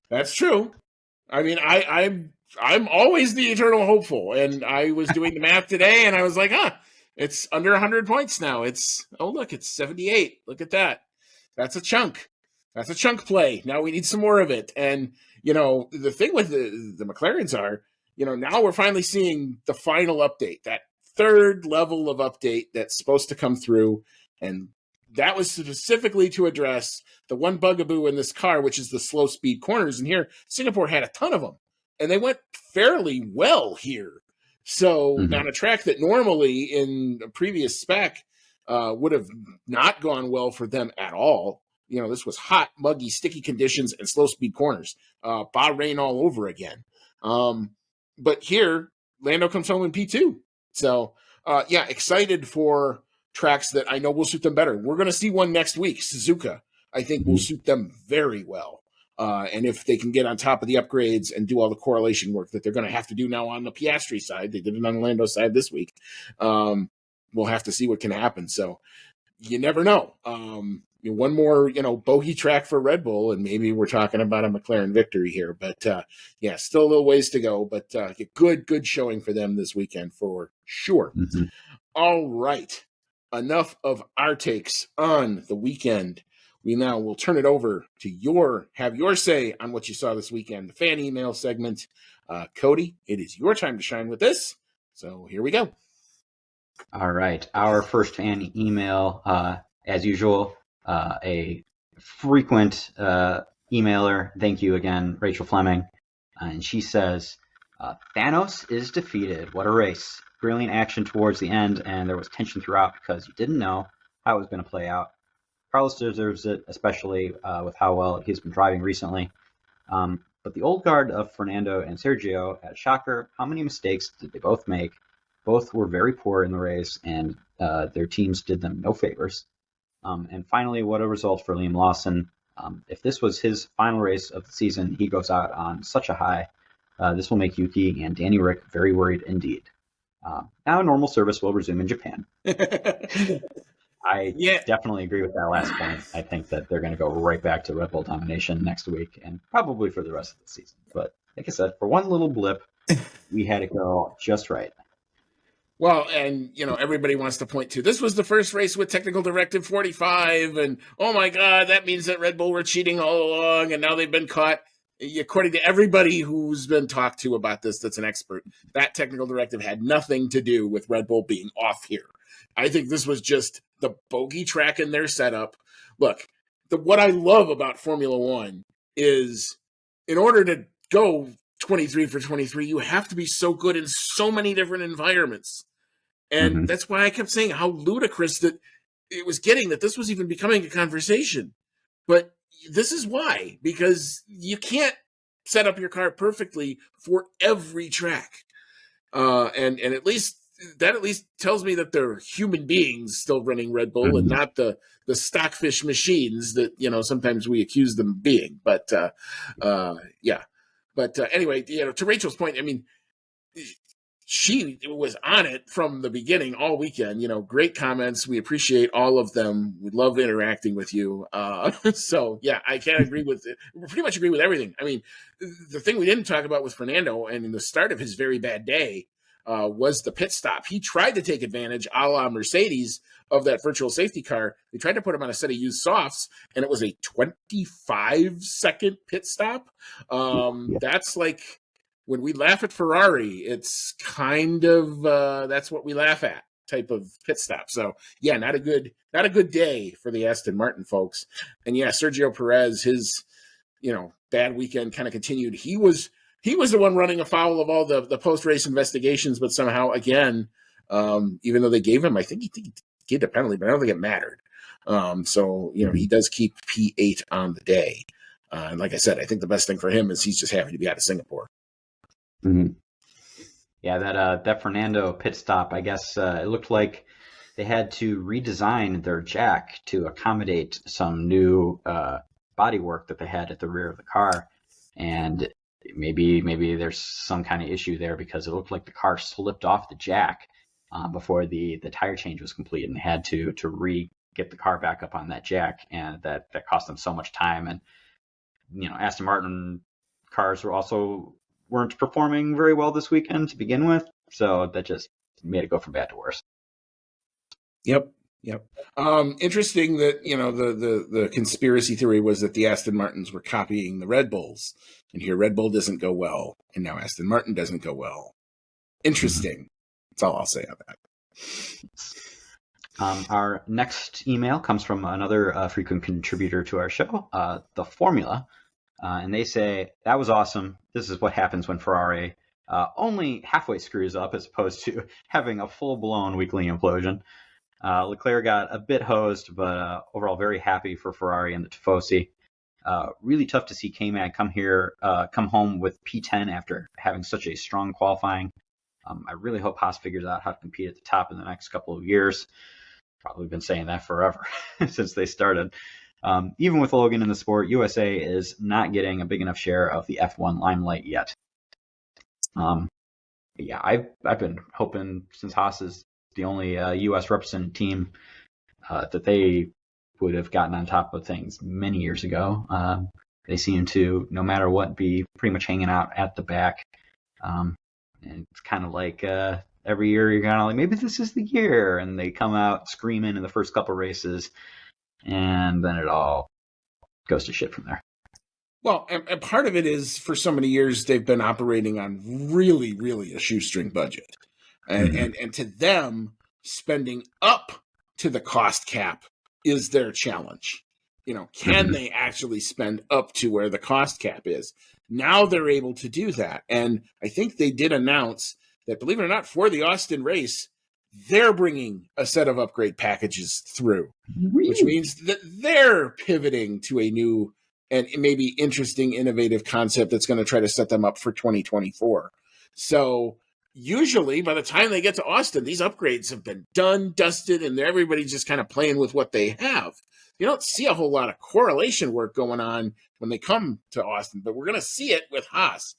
That's true. I mean, I'm always the eternal hopeful, and I was doing the math today, and I was like, it's under 100 points now. It's 78. Look at that. That's a chunk. That's a chunk play. Now we need some more of it. And, the thing with the McLarens are, now we're finally seeing the final update, that third level of update that's supposed to come through. And that was specifically to address the one bugaboo in this car, which is the slow speed corners. And here, Singapore had a ton of them, and they went fairly well here. So on a track that normally in a previous spec would have not gone well for them at all. This was hot, muggy, sticky conditions and slow speed corners. Bahrain all over again. But here, Lando comes home in P2. So, excited for tracks that I know will suit them better. We're going to see one next week. Suzuka, I think, will suit them very well. And if they can get on top of the upgrades and do all the correlation work that they're going to have to do now on the Piastri side, they did it on the Lando side this week. We'll have to see what can happen. So you never know. One more, bogey track for Red Bull, and maybe we're talking about a McLaren victory here. But still a little ways to go. But good showing for them this weekend for sure. Mm-hmm. All right. Enough of our takes on the weekend. We now will turn it over to have your say on what you saw this weekend, the fan email segment. Cody, it is your time to shine with this. So here we go. All right. Our first fan email, as usual, a frequent emailer. Thank you again, Rachel Fleming. And she says, Thanos is defeated. What a race. Brilliant action towards the end, and there was tension throughout because you didn't know how it was going to play out. Carlos deserves it, especially with how well he's been driving recently. But the old guard of Fernando and Sergio had a shocker. How many mistakes did they both make? Both were very poor in the race, and their teams did them no favors. And finally, what a result for Liam Lawson. If this was his final race of the season, he goes out on such a high. This will make Yuki and Danny Rick very worried indeed. Now normal service will resume in Japan. I definitely agree with that last point. I think that they're going to go right back to Red Bull domination next week and probably for the rest of the season. But like I said, for one little blip, we had it go just right. Well, and, everybody wants to point to this was the first race with Technical Directive 45, and, oh, my God, that means that Red Bull were cheating all along, and now they've been caught. According to everybody who's been talked to about this that's an expert, that Technical Directive had nothing to do with Red Bull being off here. I think this was just the bogey track in their setup. Look, what I love about Formula One is in order to go 23 for 23, you have to be so good in so many different environments. And that's why I kept saying how ludicrous that it was getting that this was even becoming a conversation. But this is why, because you can't set up your car perfectly for every track. And at least tells me that they're human beings still running Red Bull and not the stockfish machines that sometimes we accuse them of being. But yeah. But anyway, to Rachel's point, I mean, she was on it from the beginning all weekend. Great comments. We appreciate all of them. We love interacting with you. So yeah, I can't agree with it. We pretty much agree with everything. I mean, the thing we didn't talk about with Fernando and in the start of his very bad day was the pit stop. He tried to take advantage, a la Mercedes, of that virtual safety car. They tried to put him on a set of used softs, and it was a 25-second pit stop. That's like, when we laugh at Ferrari, it's kind of that's what we laugh at type of pit stop. So yeah, not a good day for the Aston Martin folks. And yeah, Sergio Perez, his bad weekend kind of continued. He was the one running afoul of all the post race investigations, but somehow again, even though they gave him, I think he gave the penalty, but I don't think it mattered. So he does keep P8 on the day. And like I said, I think the best thing for him is he's just happy to be out of Singapore. Mm-hmm. Yeah, that Fernando pit stop, I guess it looked like they had to redesign their jack to accommodate some new bodywork that they had at the rear of the car. And maybe there's some kind of issue there, because it looked like the car slipped off the jack before the tire change was complete, and they had to get the car back up on that jack, and that cost them so much time. And Aston Martin cars weren't performing very well this weekend to begin with, so that just made it go from bad to worse. Yep. Interesting that the conspiracy theory was that the Aston Martins were copying the Red Bulls, and here Red Bull doesn't go well, and now Aston Martin doesn't go well. Interesting. Mm-hmm. That's all I'll say on that. Our next email comes from another frequent contributor to our show, The Formula. And they say, that was awesome. This is what happens when Ferrari only halfway screws up, as opposed to having a full-blown weekly implosion. Leclerc got a bit hosed, but overall very happy for Ferrari and the Tifosi. Really tough to see K-Mag come home with P10 after having such a strong qualifying. I really hope Haas figures out how to compete at the top in the next couple of years. Probably been saying that forever since they started. Even with Logan in the sport, USA is not getting a big enough share of the F1 limelight yet. Yeah, I've been hoping, since Haas is the only US represented team, that they would have gotten on top of things many years ago. They seem to, no matter what, be pretty much hanging out at the back. And it's kind of like every year you're kind of like, maybe this is the year, and they come out screaming in the first couple races, and then it all goes to shit from there. Well, and part of it is, for so many years, they've been operating on really, really a shoestring budget. And to them, spending up to the cost cap is their challenge. Can they actually spend up to where the cost cap is? Now they're able to do that. And I think they did announce that, believe it or not, for the Austin race, they're bringing a set of upgrade packages through, which means that they're pivoting to a new and maybe interesting, innovative concept that's going to try to set them up for 2024. So usually by the time they get to Austin, these upgrades have been done, dusted, and everybody's just kind of playing with what they have. You don't see a whole lot of correlation work going on when they come to Austin, but we're going to see it with Haas.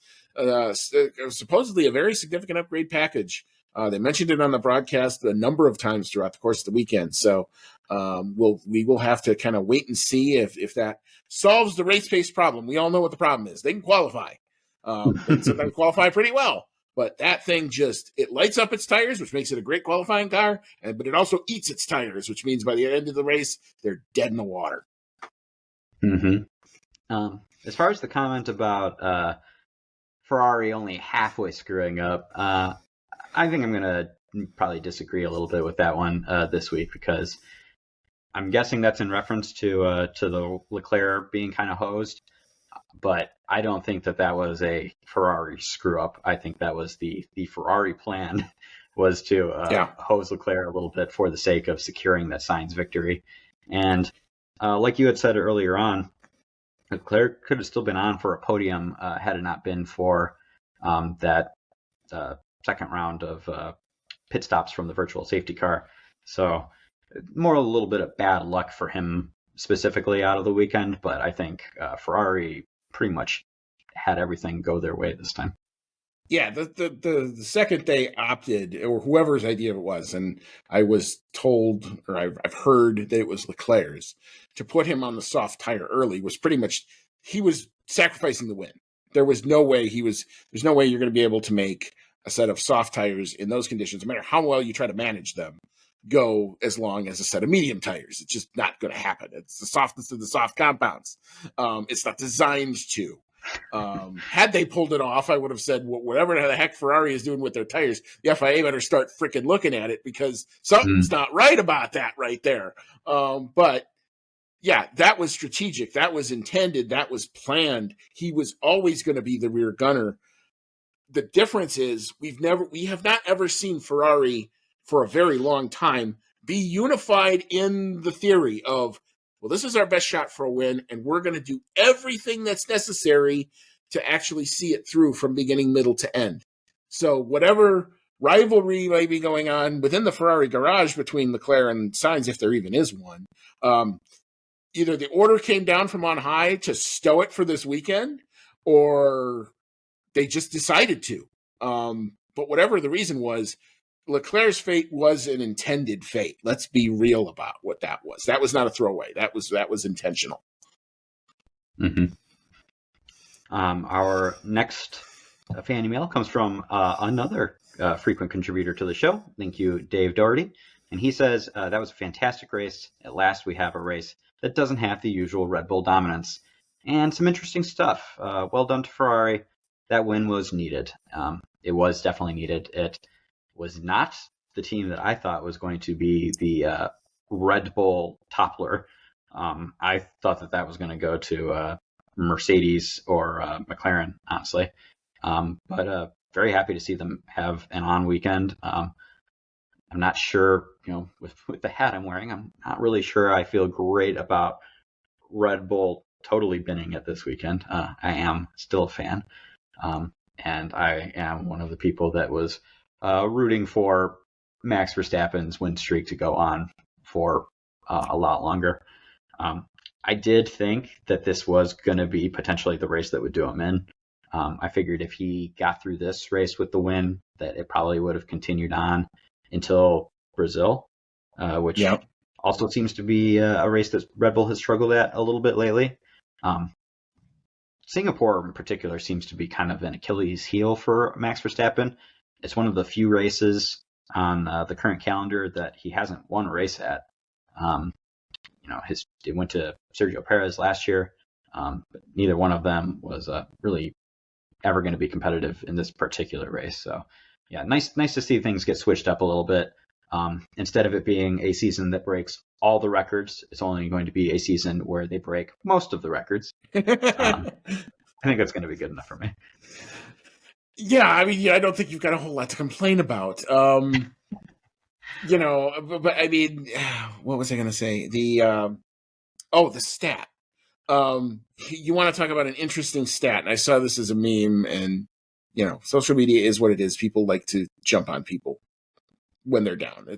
Supposedly a very significant upgrade package. They mentioned it on the broadcast a number of times throughout the course of the weekend. So we will have to kind of wait and see if that solves the race pace problem. We all know what the problem is. They can qualify. They can sometimes qualify pretty well. But that thing it lights up its tires, which makes it a great qualifying car, but it also eats its tires, which means by the end of the race, they're dead in the water. Mm-hmm. As far as the comment about Ferrari only halfway screwing up, I think I'm going to probably disagree a little bit with that one this week, because I'm guessing that's in reference to the Leclerc being kind of hosed. But I don't think that was a Ferrari screw up. I think that was the Ferrari plan was to hose Leclerc a little bit for the sake of securing that Sainz victory. And like you had said earlier on, Leclerc could have still been on for a podium had it not been for that second round of pit stops from the virtual safety car. So more a little bit of bad luck for him specifically out of the weekend, but I think Ferrari pretty much had everything go their way this time. Yeah, the second they opted, or whoever's idea it was, and I was told, or I've heard that it was Leclerc's, to put him on the soft tire early was pretty much, he was sacrificing the win. There's no way you're going to be able to make a set of soft tires in those conditions, no matter how well you try to manage them, go as long as a set of medium tires. It's just not going to happen. It's the softness of the soft compounds. It's not designed to. Had they pulled it off, I would have said, whatever the heck Ferrari is doing with their tires, the FIA better start freaking looking at it, because something's not right about that right there. But yeah, that was strategic. That was intended. That was planned. He was always going to be the rear gunner. The difference is we have not ever seen Ferrari for a very long time be unified in the theory of, well, this is our best shot for a win, and we're going to do everything that's necessary to actually see it through from beginning, middle to end. So whatever rivalry may be going on within the Ferrari garage between Leclerc and Sainz, if there even is one, either the order came down from on high to stow it for this weekend, or they just decided to. But whatever the reason was, Leclerc's fate was an intended fate. Let's be real about what that was. That was not a throwaway. That was intentional. Mm-hmm. Our next fan email comes from another frequent contributor to the show. Thank you, Dave Doherty. And he says, that was a fantastic race. At last we have a race that doesn't have the usual Red Bull dominance. And some interesting stuff. Well done to Ferrari. That win was needed. It was definitely needed. It was not the team that I thought was going to be the Red Bull toppler. I thought that was going to go to Mercedes or McLaren, honestly. But very happy to see them have an on weekend. I'm not sure, with the hat I'm wearing, I'm not really sure I feel great about Red Bull totally binning it this weekend. I am still a fan. And I am one of the people that was rooting for Max Verstappen's win streak to go on for a lot longer. I did think that this was going to be potentially the race that would do him in. I figured if he got through this race with the win, that it probably would have continued on until Brazil, which also seems to be a race that Red Bull has struggled at a little bit lately. Singapore in particular seems to be kind of an Achilles heel for Max Verstappen. It's one of the few races on the current calendar that he hasn't won a race at. It went to Sergio Perez last year, but neither one of them was really ever going to be competitive in this particular race. So, yeah, nice to see things get switched up a little bit. Instead of it being a season that breaks all the records, it's only going to be a season where they break most of the records. I think that's going to be good enough for me. Yeah, I mean, I don't think you've got a whole lot to complain about. But I mean, what was I going to say? The stat. You want to talk about an interesting stat, and I saw this as a meme, and social media is what it is. People like to jump on people when they're down.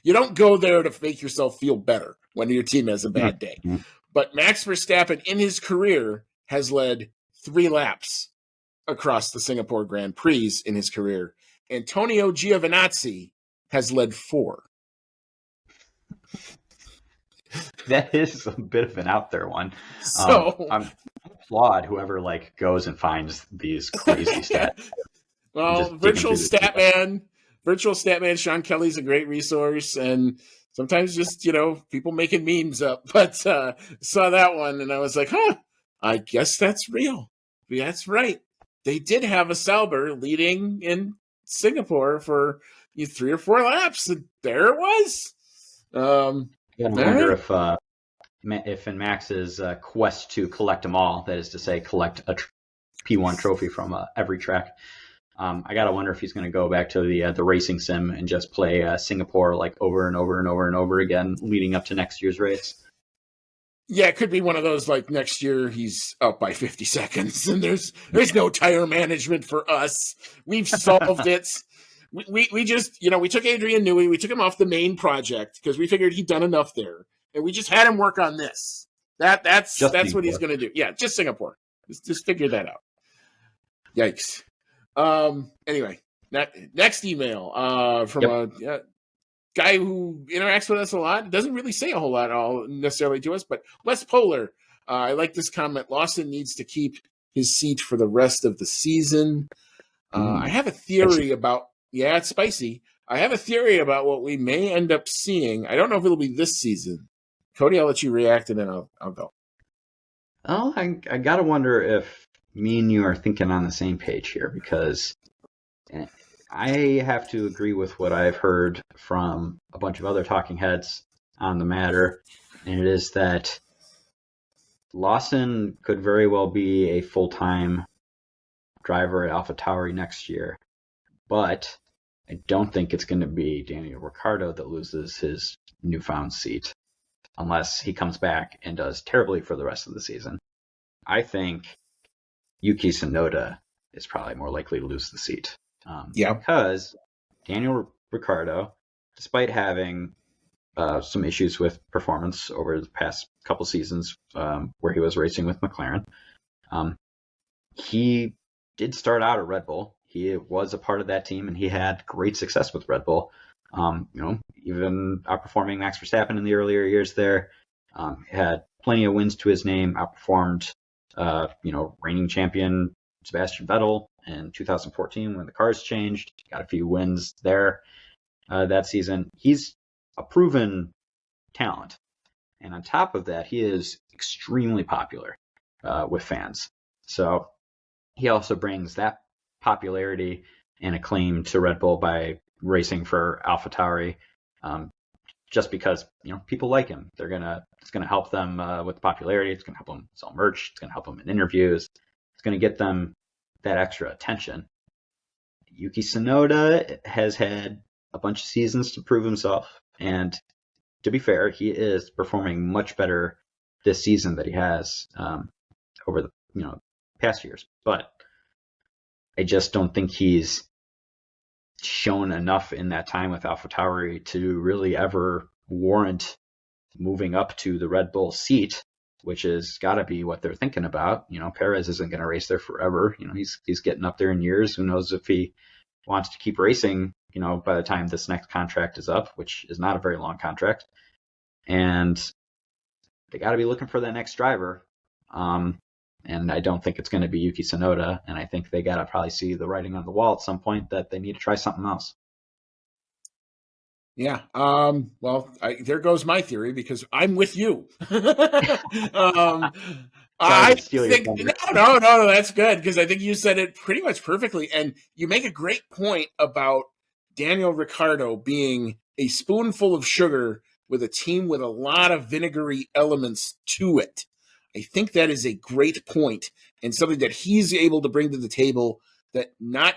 You don't go there to make yourself feel better when your team has a bad day. Mm-hmm. But Max Verstappen in his career has led 3 laps across the Singapore Grand Prix in his career. Antonio Giovinazzi has led 4. That is a bit of an out there one. So I'm applaud whoever goes and finds these crazy stats. Well, Virtual Statman Sean Kelly's a great resource, and sometimes just people making memes up. But saw that one and I was like, I guess that's real. That's right. They did have a Sauber leading in Singapore for 3 or 4 laps, and there it was. I wonder if in Max's quest to collect them all, that is to say, collect a P1 trophy from every track, I gotta wonder if he's going to go back to the racing sim and just play Singapore like over and over and over and over again, leading up to next year's race. Yeah, it could be one of those like next year he's up by 50 seconds and there's no tire management for us. We've solved it. We just, we took Adrian Newey, we took him off the main project because we figured he'd done enough there. And we just had him work on this. That's what he's going to do. Yeah, just Singapore. Just figure that out. Yikes. Anyway, next email from a guy who interacts with us a lot. Doesn't really say a whole lot all necessarily to us, but Wes Polar. I like this comment. Lawson needs to keep his seat for the rest of the season. I have a theory about, it's spicy. I have a theory about what we may end up seeing. I don't know if it'll be this season. Cody, I'll let you react and then I'll go. Oh, I gotta wonder if me and you are thinking on the same page here, because I have to agree with what I've heard from a bunch of other talking heads on the matter, and it is that Lawson could very well be a full-time driver at AlphaTauri next year, but I don't think it's going to be Daniel Ricciardo that loses his newfound seat unless he comes back and does terribly for the rest of the season. I think Yuki Tsunoda is probably more likely to lose the seat. Because Daniel Ricciardo, despite having some issues with performance over the past couple seasons where he was racing with McLaren, he did start out at Red Bull. He was a part of that team, and he had great success with Red Bull. Even outperforming Max Verstappen in the earlier years there. Had plenty of wins to his name, outperformed reigning champion Sebastian Vettel in 2014 when the cars changed. Got a few wins there that season. He's a proven talent. And on top of that, he is extremely popular with fans. So he also brings that popularity and acclaim to Red Bull by racing for AlphaTauri, just because people like him. It's gonna help them with the popularity. It's gonna help them sell merch. It's gonna help them in interviews. It's gonna get them that extra attention. Yuki Tsunoda has had a bunch of seasons to prove himself, and to be fair, he is performing much better this season than he has over the past years. But I just don't think he's shown enough in that time with AlphaTauri to really ever warrant moving up to the Red Bull seat, which has got to be what they're thinking about. Perez isn't going to race there forever. He's getting up there in years. Who knows if he wants to keep racing, by the time this next contract is up, which is not a very long contract. And they got to be looking for that next driver. And I don't think it's going to be Yuki Tsunoda. And I think they got to probably see the writing on the wall at some point that they need to try something else. Yeah. There goes my theory because I'm with you. I think no, that's good because I think you said it pretty much perfectly, and you make a great point about Daniel Ricciardo being a spoonful of sugar with a team with a lot of vinegary elements to it. I think that is a great point and something that he's able to bring to the table that not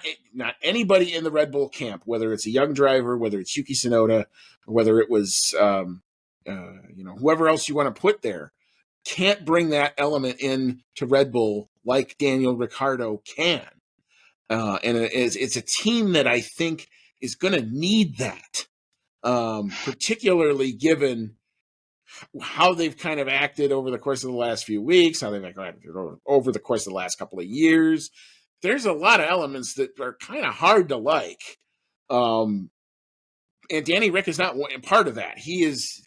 anybody in the Red Bull camp, whether it's a young driver, whether it's Yuki Tsunoda, or whether it was whoever else you want to put there, can't bring that element in to Red Bull like Daniel Ricciardo can. And it's a team that I think is going to need that, particularly given how they've kind of acted over the course of the last few weeks, how they've acted over the course of the last couple of years. There's a lot of elements that are kind of hard to like. And Danny Rick is not part of that. He is,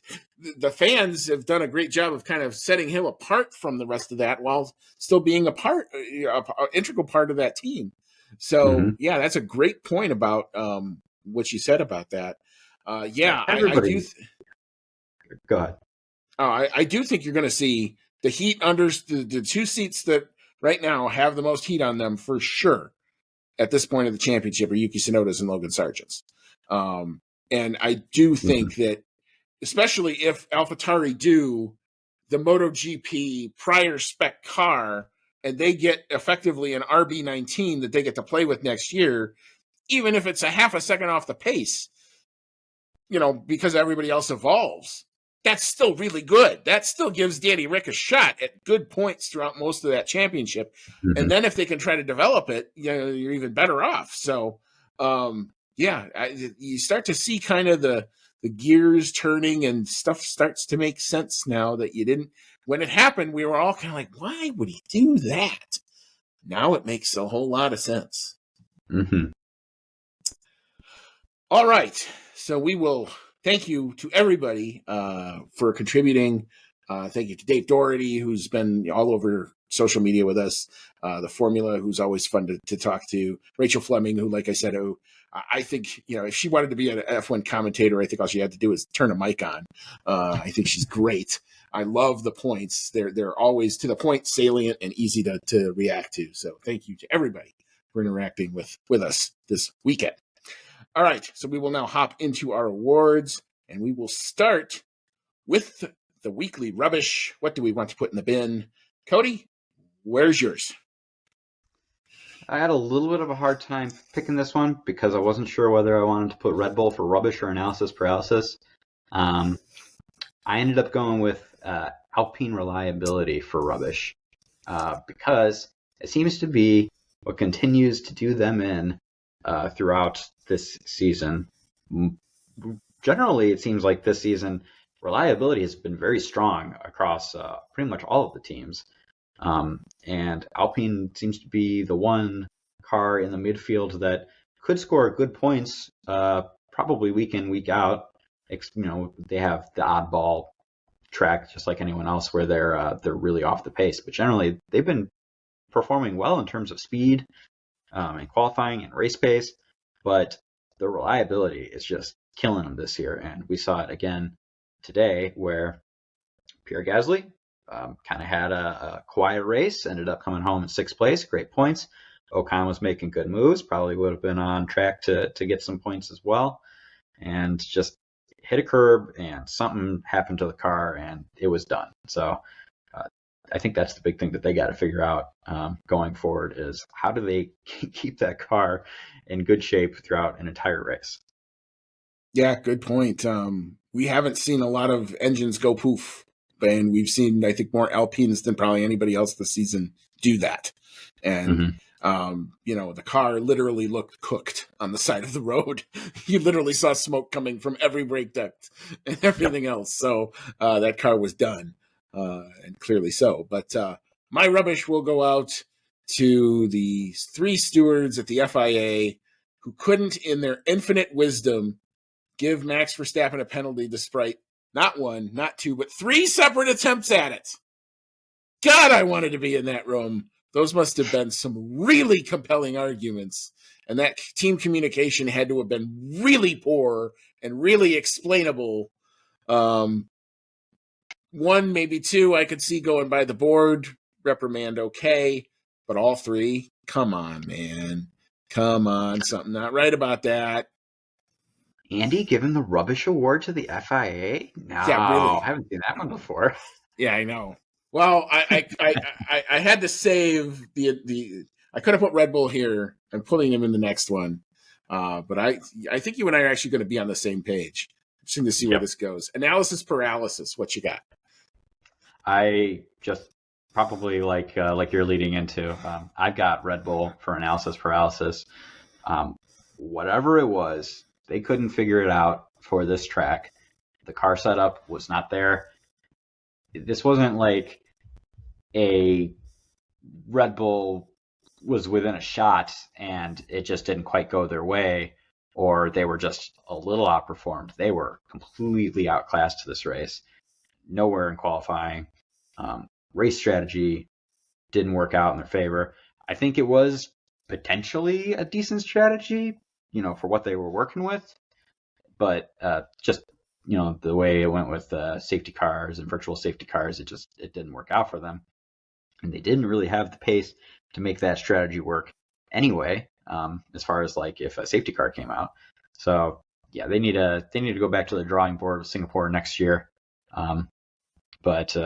the fans have done a great job of kind of setting him apart from the rest of that while still being an integral part of that team. So, yeah, that's a great point about what you said about that. I do. Go ahead. I do think you're going to see the heat under the two seats that right now have the most heat on them for sure at this point of the championship are Yuki Tsunoda's and Logan Sargent's. And I do think that, especially if AlphaTauri do the MotoGP prior spec car and they get effectively an RB19 that they get to play with next year, even if it's a half a second off the pace, because everybody else evolves, that's still really good. That still gives Danny Rick a shot at good points throughout most of that championship. Mm-hmm. And then if they can try to develop it, you're even better off. So, you start to see kind of the gears turning and stuff starts to make sense now that you didn't. When it happened, we were all kind of like, why would he do that? Now it makes a whole lot of sense. Mm-hmm. All right. So we will thank you to everybody for contributing. Thank you to Dave Doherty, who's been all over social media with us. The Formula, who's always fun to talk to. Rachel Fleming, who, like I said, I think, if she wanted to be an F1 commentator, I think all she had to do is turn a mic on. I think she's great. I love the points. They're always to the point, salient, and easy to react to. So thank you to everybody for interacting with us this weekend. All right, so we will now hop into our awards, and we will start with the weekly rubbish. What do we want to put in the bin? Cody, where's yours? I had a little bit of a hard time picking this one because I wasn't sure whether I wanted to put Red Bull for rubbish or analysis paralysis. I ended up going with Alpine reliability for rubbish because it seems to be what continues to do them in throughout this season. Generally, it seems like this season reliability has been very strong across pretty much all of the teams. And Alpine seems to be the one car in the midfield that could score good points probably week in, week out. They have the oddball track just like anyone else where they're really off the pace. But generally, they've been performing well in terms of speed and qualifying and race pace. But the reliability is just killing them this year. And we saw it again today where Pierre Gasly kind of had a quiet race, ended up coming home in sixth place, great points. Ocon was making good moves, probably would have been on track to get some points as well, and just hit a curb and something happened to the car and it was done. So I think that's the big thing that they got to figure out going forward is how do they keep that car in good shape throughout an entire race? Yeah, good point. We haven't seen a lot of engines go poof, and we've seen, I think, more Alpines than probably anybody else this season do that. And, the car literally looked cooked on the side of the road. You literally saw smoke coming from every brake duct and everything else. So that car was done, and clearly so. But my rubbish will go out to the three stewards at the FIA who couldn't, in their infinite wisdom, give Max Verstappen a penalty despite not one, not two, but three separate attempts at it. God, I wanted to be in that room. Those must have been some really compelling arguments. And that team communication had to have been really poor and really explainable. One, maybe two, I could see going by the board. Reprimand, okay. But all three, come on, man. Come on, something not right about that. Andy giving the rubbish award to the FIA? No, Yeah, really. I haven't seen that one before. Yeah, I know. Well, I had to save the. I could have put Red Bull here and putting him in the next one, but I think you and I are actually going to be on the same page. Interesting to see where this goes. Analysis paralysis. What you got? I just probably like you're leading into. I've got Red Bull for analysis paralysis. Whatever it was, they couldn't figure it out for this track. The car setup was not there. This wasn't like a Red Bull was within a shot and it just didn't quite go their way, or they were just a little outperformed. They were completely outclassed this race. Nowhere in qualifying. Race strategy didn't work out in their favor. I think it was potentially a decent strategy, for what they were working with, but just the way it went with safety cars and virtual safety cars, it didn't work out for them, and they didn't really have the pace to make that strategy work anyway. As far as like if a safety car came out, so yeah, they need to go back to the drawing board with Singapore next year. But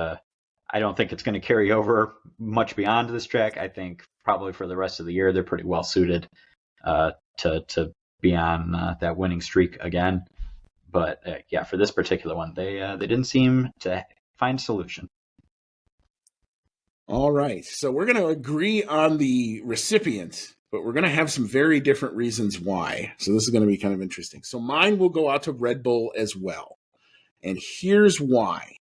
I don't think it's going to carry over much beyond this track. I think probably for the rest of the year, they're pretty well suited to be on that winning streak again. But yeah, for this particular one, they didn't seem to find a solution. All right. So we're going to agree on the recipient, but we're going to have some very different reasons why. So this is going to be kind of interesting. So mine will go out to Red Bull as well. And here's why.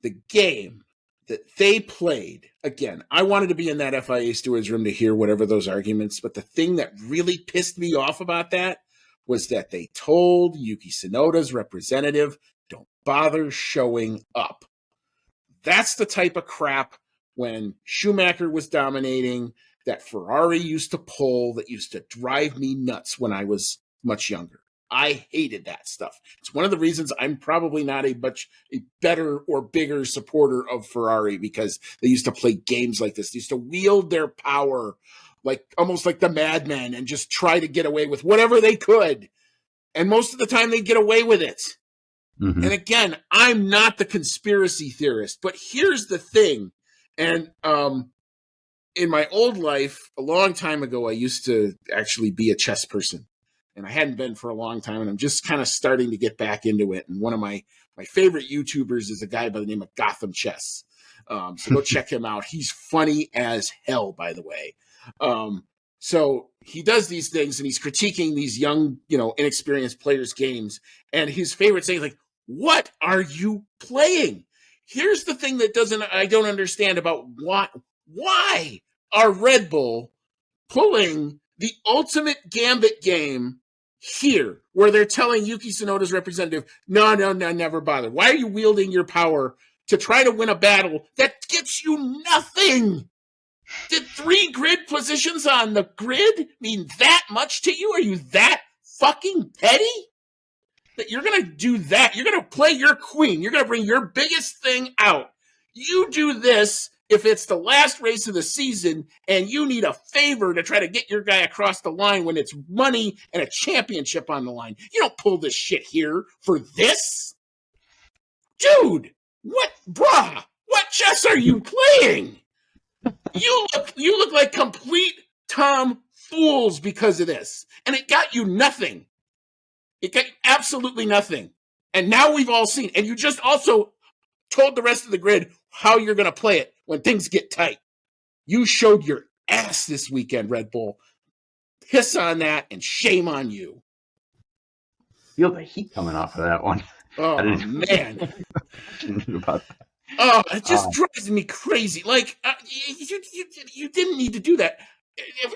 The game that they played, again, I wanted to be in that FIA stewards room to hear whatever those arguments, but the thing that really pissed me off about that was that they told Yuki Tsunoda's representative, don't bother showing up. That's the type of crap when Schumacher was dominating that Ferrari used to pull that used to drive me nuts when I was much younger. I hated that stuff. It's one of the reasons I'm probably not a better or bigger supporter of Ferrari, because they used to play games like this. They used to wield their power like almost like the madmen and just try to get away with whatever they could. And most of the time they get away with it. Mm-hmm. And again, I'm not the conspiracy theorist, but here's the thing. And in my old life, a long time ago, I used to actually be a chess person. And I hadn't been for a long time, and I'm just kind of starting to get back into it. And one of my favorite YouTubers is a guy by the name of Gotham Chess. So go check him out. He's funny as hell, by the way. So he does these things, and he's critiquing these young, inexperienced players' games. And his favorite saying is like, what are you playing? Here's the thing that I don't understand about why are Red Bull pulling the ultimate gambit game here, where they're telling Yuki Tsunoda's representative, no, never bother. Why are you wielding your power to try to win a battle that gets you nothing? Did 3 grid positions on the grid mean that much to you? Are you that fucking petty that you're going to do that? You're going to play your queen. You're going to bring your biggest thing out. You do this if it's the last race of the season and you need a favor to try to get your guy across the line when it's money and a championship on the line. You don't pull this shit here for this. Dude, what chess are you playing? You look like complete tomfools because of this. And it got you nothing. It got you absolutely nothing. And now we've all seen. And you just also told the rest of the grid how you're going to play it when things get tight. You showed your ass this weekend, Red Bull. Piss on that and shame on you. Feel the heat coming off of that one. Oh, man. About that. Oh, it just drives me crazy. Like, you didn't need to do that.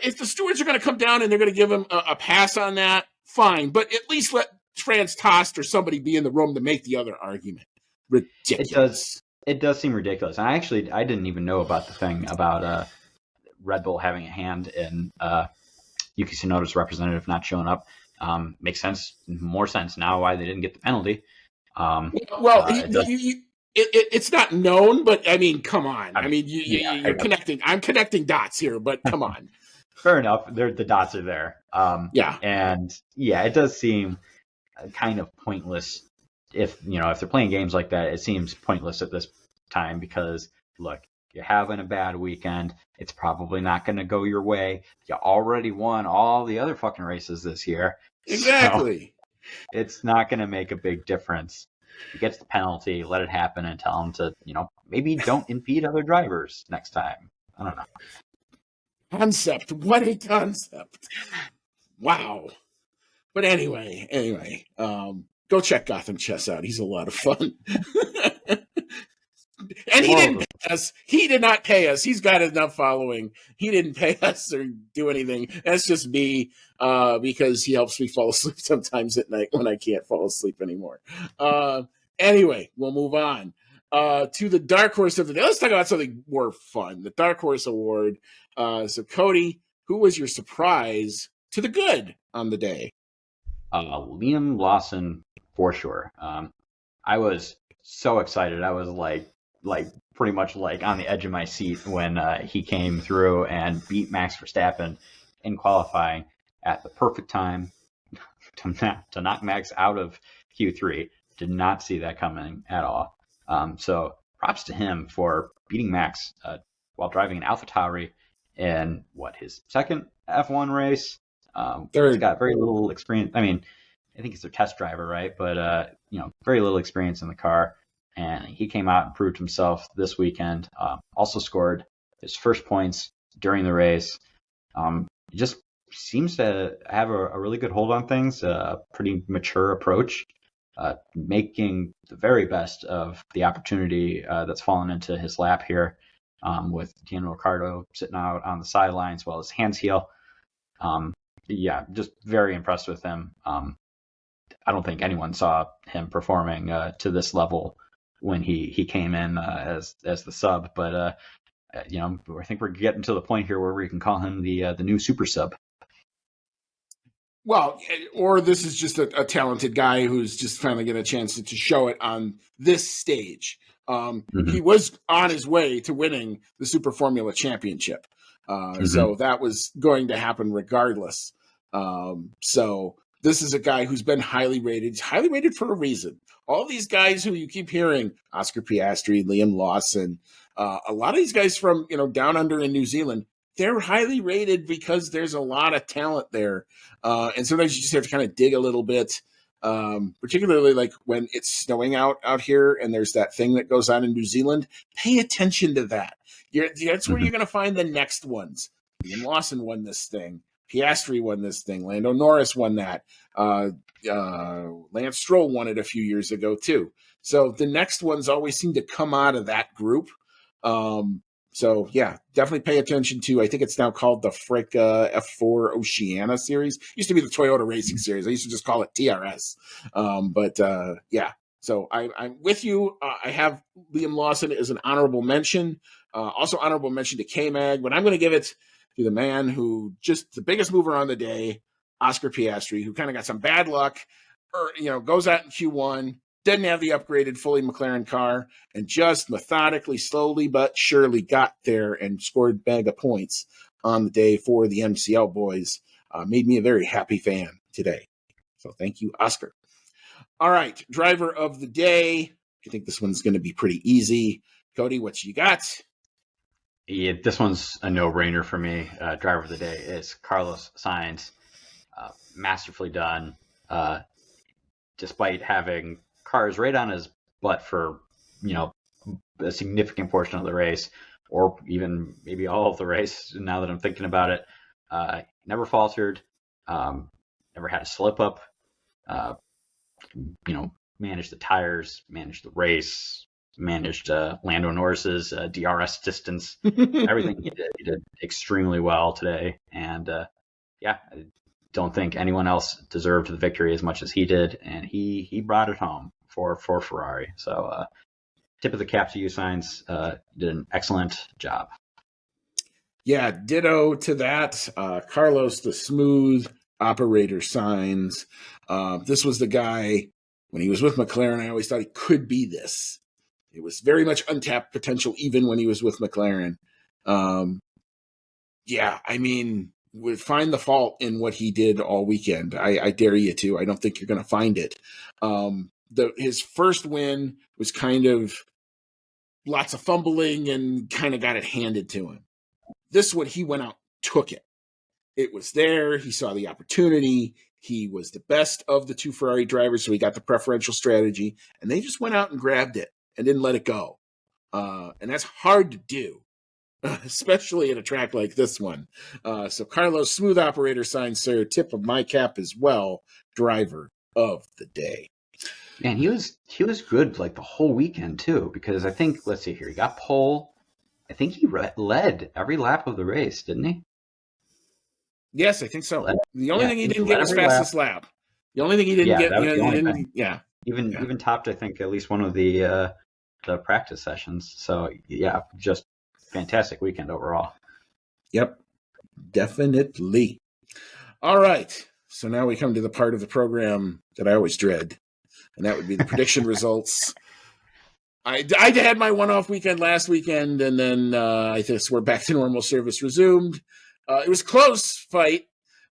If the stewards are going to come down and they're going to give him a pass on that, fine. But at least let Franz Tost or somebody be in the room to make the other argument. Ridiculous. It does seem ridiculous. And I didn't even know about the thing about Red Bull having a hand in Yuki Tsunoda's representative not showing up. Makes more sense now why they didn't get the penalty. It's not known, but I mean, come on. You're connecting. I'm connecting dots here, but come on. Fair enough. The dots are there. And it does seem kind of pointless. If they're playing games like that, it seems pointless at this time because look, you're having a bad weekend. It's probably not going to go your way. You already won all the other fucking races this year. Exactly. So it's not going to make a big difference. He gets the penalty, let it happen, and tell him to, maybe don't impede other drivers next time. I don't know. Concept. What a concept. Wow. But anyway, go check Gotham Chess out. He's a lot of fun. And he didn't pay us. He did not pay us. He's got enough following. He didn't pay us or do anything. That's just me because he helps me fall asleep sometimes at night when I can't fall asleep anymore. Anyway, we'll move on to the Dark Horse of the Day. Let's talk about something more fun. The Dark Horse Award. So, Cody, who was your surprise to the good on the day? Liam Lawson, for sure. I was so excited. I was like pretty much like on the edge of my seat when he came through and beat Max Verstappen in qualifying at the perfect time to knock Max out of Q3. Did not see that coming at all. So props to him for beating Max while driving an AlphaTauri in his second F1 race. He's got very little experience. I mean, I think he's their test driver, right? But very little experience in the car, and he came out and proved himself this weekend. Also scored his first points during the race. He just seems to have a really good hold on things, a pretty mature approach, making the very best of the opportunity that's fallen into his lap here, with Daniel Ricciardo sitting out on the sidelines while his hands heal. Just very impressed with him. I don't think anyone saw him performing to this level when he came in as the sub, but I think we're getting to the point here where we can call him the new super sub. Well, or this is just a talented guy who's just finally getting a chance to show it on this stage. He was on his way to winning the Super Formula Championship. So that was going to happen regardless. So this is a guy who's been highly rated. He's highly rated for a reason. All these guys who you keep hearing, Oscar Piastri, Liam Lawson, a lot of these guys from down under in New Zealand, they're highly rated because there's a lot of talent there. And sometimes you just have to kind of dig a little bit, particularly like when it's snowing out here and there's that thing that goes on in New Zealand. Pay attention to that. That's where you're going to find the next ones. Liam Lawson won this thing. Piastri won this thing. Lando Norris won that. Lance Stroll won it a few years ago too. So the next ones always seem to come out of that group. So yeah, definitely pay attention to, I think it's now called the Freca F4 Oceania series. It used to be the Toyota Racing series. I used to just call it TRS. Yeah, so I'm with you. I have Liam Lawson as an honorable mention. Also honorable mention to K-Mag, but I'm going to give it to the man who just the biggest mover on the day, Oscar Piastri, who kind of got some bad luck, or goes out in Q1, didn't have the upgraded fully McLaren car, and just methodically, slowly but surely got there and scored bag of points on the day for the MCL boys. Made me a very happy fan today. So thank you, Oscar. All right, driver of the day. I think this one's going to be pretty easy. Cody, what you got? Yeah, this one's a no-brainer for me. Driver of the day is Carlos Sainz. Masterfully done, despite having cars right on his butt for a significant portion of the race, or even maybe all of the race. Now that I'm thinking about it, never faltered, never had a slip up. Managed the tires, managed the race, managed Lando Norris's DRS distance. Everything he did extremely well today, and I don't think anyone else deserved the victory as much as he did, and he brought it home for Ferrari. So tip of the cap to you, Sainz. Did an excellent job. Yeah, ditto to that. Carlos, the smooth operator Sainz. This was the guy, when he was with McLaren, I always thought he could be this. It was very much untapped potential even when he was with McLaren. Would find the fault in what he did all weekend. I dare you to. I don't think you're going to find it. His first win was kind of lots of fumbling and kind of got it handed to him. This one, he went out, took it. It was there. He saw the opportunity. He was the best of the two Ferrari drivers, so he got the preferential strategy, and they just went out and grabbed it and didn't let it go. And that's hard to do, especially at a track like this one. So Carlos, smooth operator Sainz, sir, tip of my cap as well, driver of the day. Man, he was good like the whole weekend too, because I think, let's see here, he got pole. I think he led every lap of the race, didn't he? Yes, I think so. The only thing he didn't get was fastest lap. The only thing he didn't get, even topped, I think, at least one of the practice sessions. So yeah, just fantastic weekend overall. Yep, definitely. All right, so now we come to the part of the program that I always dread, and that would be the prediction results. I had my one-off weekend last weekend, and then I guess we're back to normal service resumed. It was a close fight.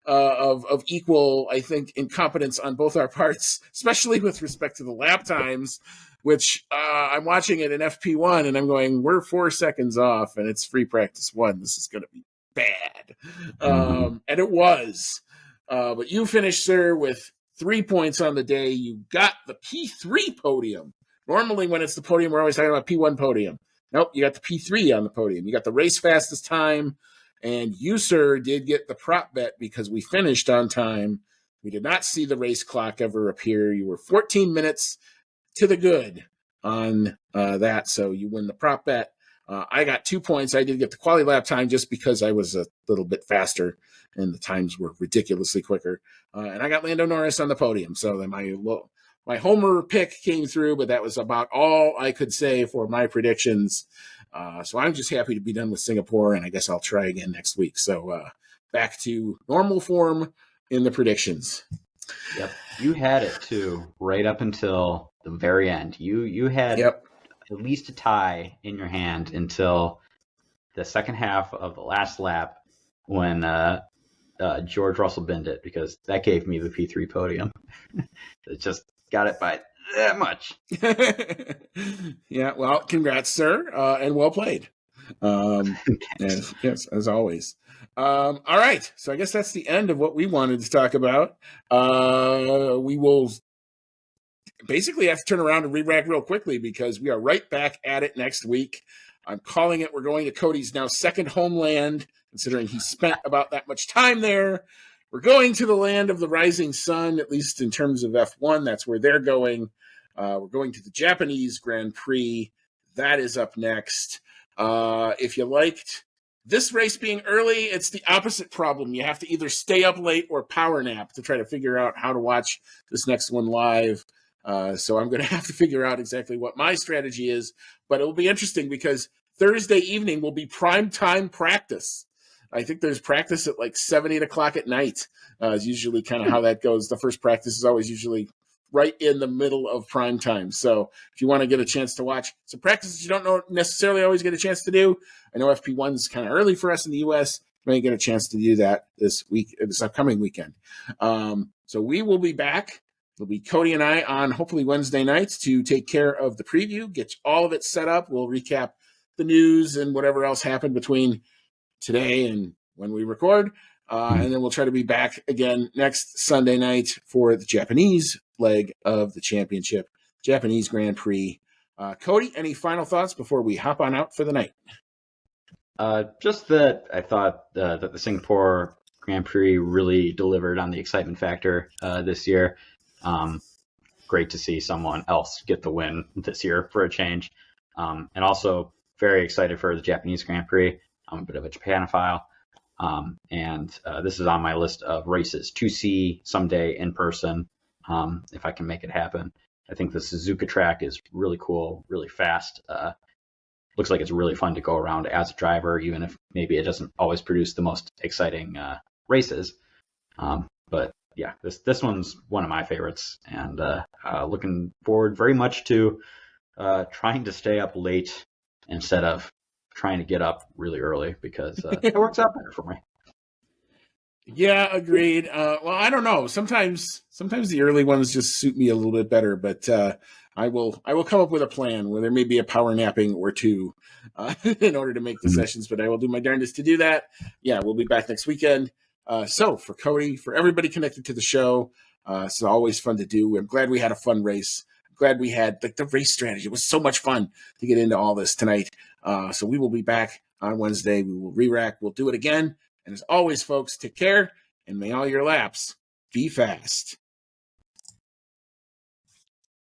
of equal, I think, incompetence on both our parts, especially with respect to the lap times, which I'm watching it in FP1 and I'm going, we're 4 seconds off and it's free practice 1. This is going to be bad. And it was. But you finished, sir, with 3 points on the day. You got the P3 podium. Normally, when it's the podium, we're always talking about P1 podium. Nope, you got the P3 on the podium. You got the race fastest time. And you, sir, did get the prop bet because we finished on time. We did not see the race clock ever appear. You were 14 minutes to the good on that. So you win the prop bet. I got 2 points. I did get the quality lap time just because I was a little bit faster and the times were ridiculously quicker. And I got Lando Norris on the podium. So then my homer pick came through, but that was about all I could say for my predictions. So I'm just happy to be done with Singapore, and I guess I'll try again next week. So back to normal form in the predictions. Yep, you had it too, right up until the very end. You had at least a tie in your hand until the second half of the last lap when George Russell binned it, because that gave me the P3 podium. It just got it by that much. Yeah, well, congrats, sir, and well played. And yes, as always. All right, so I guess that's the end of what we wanted to talk about. We will basically have to turn around and re-rack real quickly because we are right back at it next week. I'm calling it. We're going to Cody's now second homeland, considering he spent about that much time there. We're going to the land of the rising sun, at least in terms of F1. That's where they're going. We're going to the Japanese Grand Prix. That is up next. If you liked this race being early, it's the opposite problem. You have to either stay up late or power nap to try to figure out how to watch this next one live. So I'm going to have to figure out exactly what my strategy is. But it will be interesting because Thursday evening will be prime time practice. I think there's practice at like 7, 8 o'clock at night is usually kind of how that goes. The first practice is always usually right in the middle of prime time. So if you want to get a chance to watch some practices you don't necessarily always get a chance to do, I know FP1 is kind of early for us in the U.S. You may get a chance to do that this upcoming weekend. So we will be back. It'll be Cody and I on hopefully Wednesday nights to take care of the preview, get all of it set up. We'll recap the news and whatever else happened between today and when we record. And then we'll try to be back again next Sunday night for the Japanese leg of the championship, Japanese Grand Prix. Cody, any final thoughts before we hop on out for the night? Just that I thought that the Singapore Grand Prix really delivered on the excitement factor this year. Great to see someone else get the win this year for a change. And also very excited for the Japanese Grand Prix. I'm a bit of a Japanophile. And this is on my list of races to see someday in person, if I can make it happen. I think the Suzuka track is really cool, really fast. Looks like it's really fun to go around as a driver, even if maybe it doesn't always produce the most exciting races. But yeah, this one's one of my favorites, and looking forward very much to trying to stay up late instead of trying to get up really early, because it works out better for me. Yeah, agreed. Well, I don't know. Sometimes the early ones just suit me a little bit better, but I will come up with a plan where there may be a power napping or two in order to make the sessions, but I will do my darndest to do that. Yeah, we'll be back next weekend. So for Cody, for everybody connected to the show, it's always fun to do. I'm glad we had a fun race. I'm glad we had the race strategy. It was so much fun to get into all this tonight. So we will be back on Wednesday. We will re-rack. We'll do it again. And as always, folks, take care, and may all your laps be fast.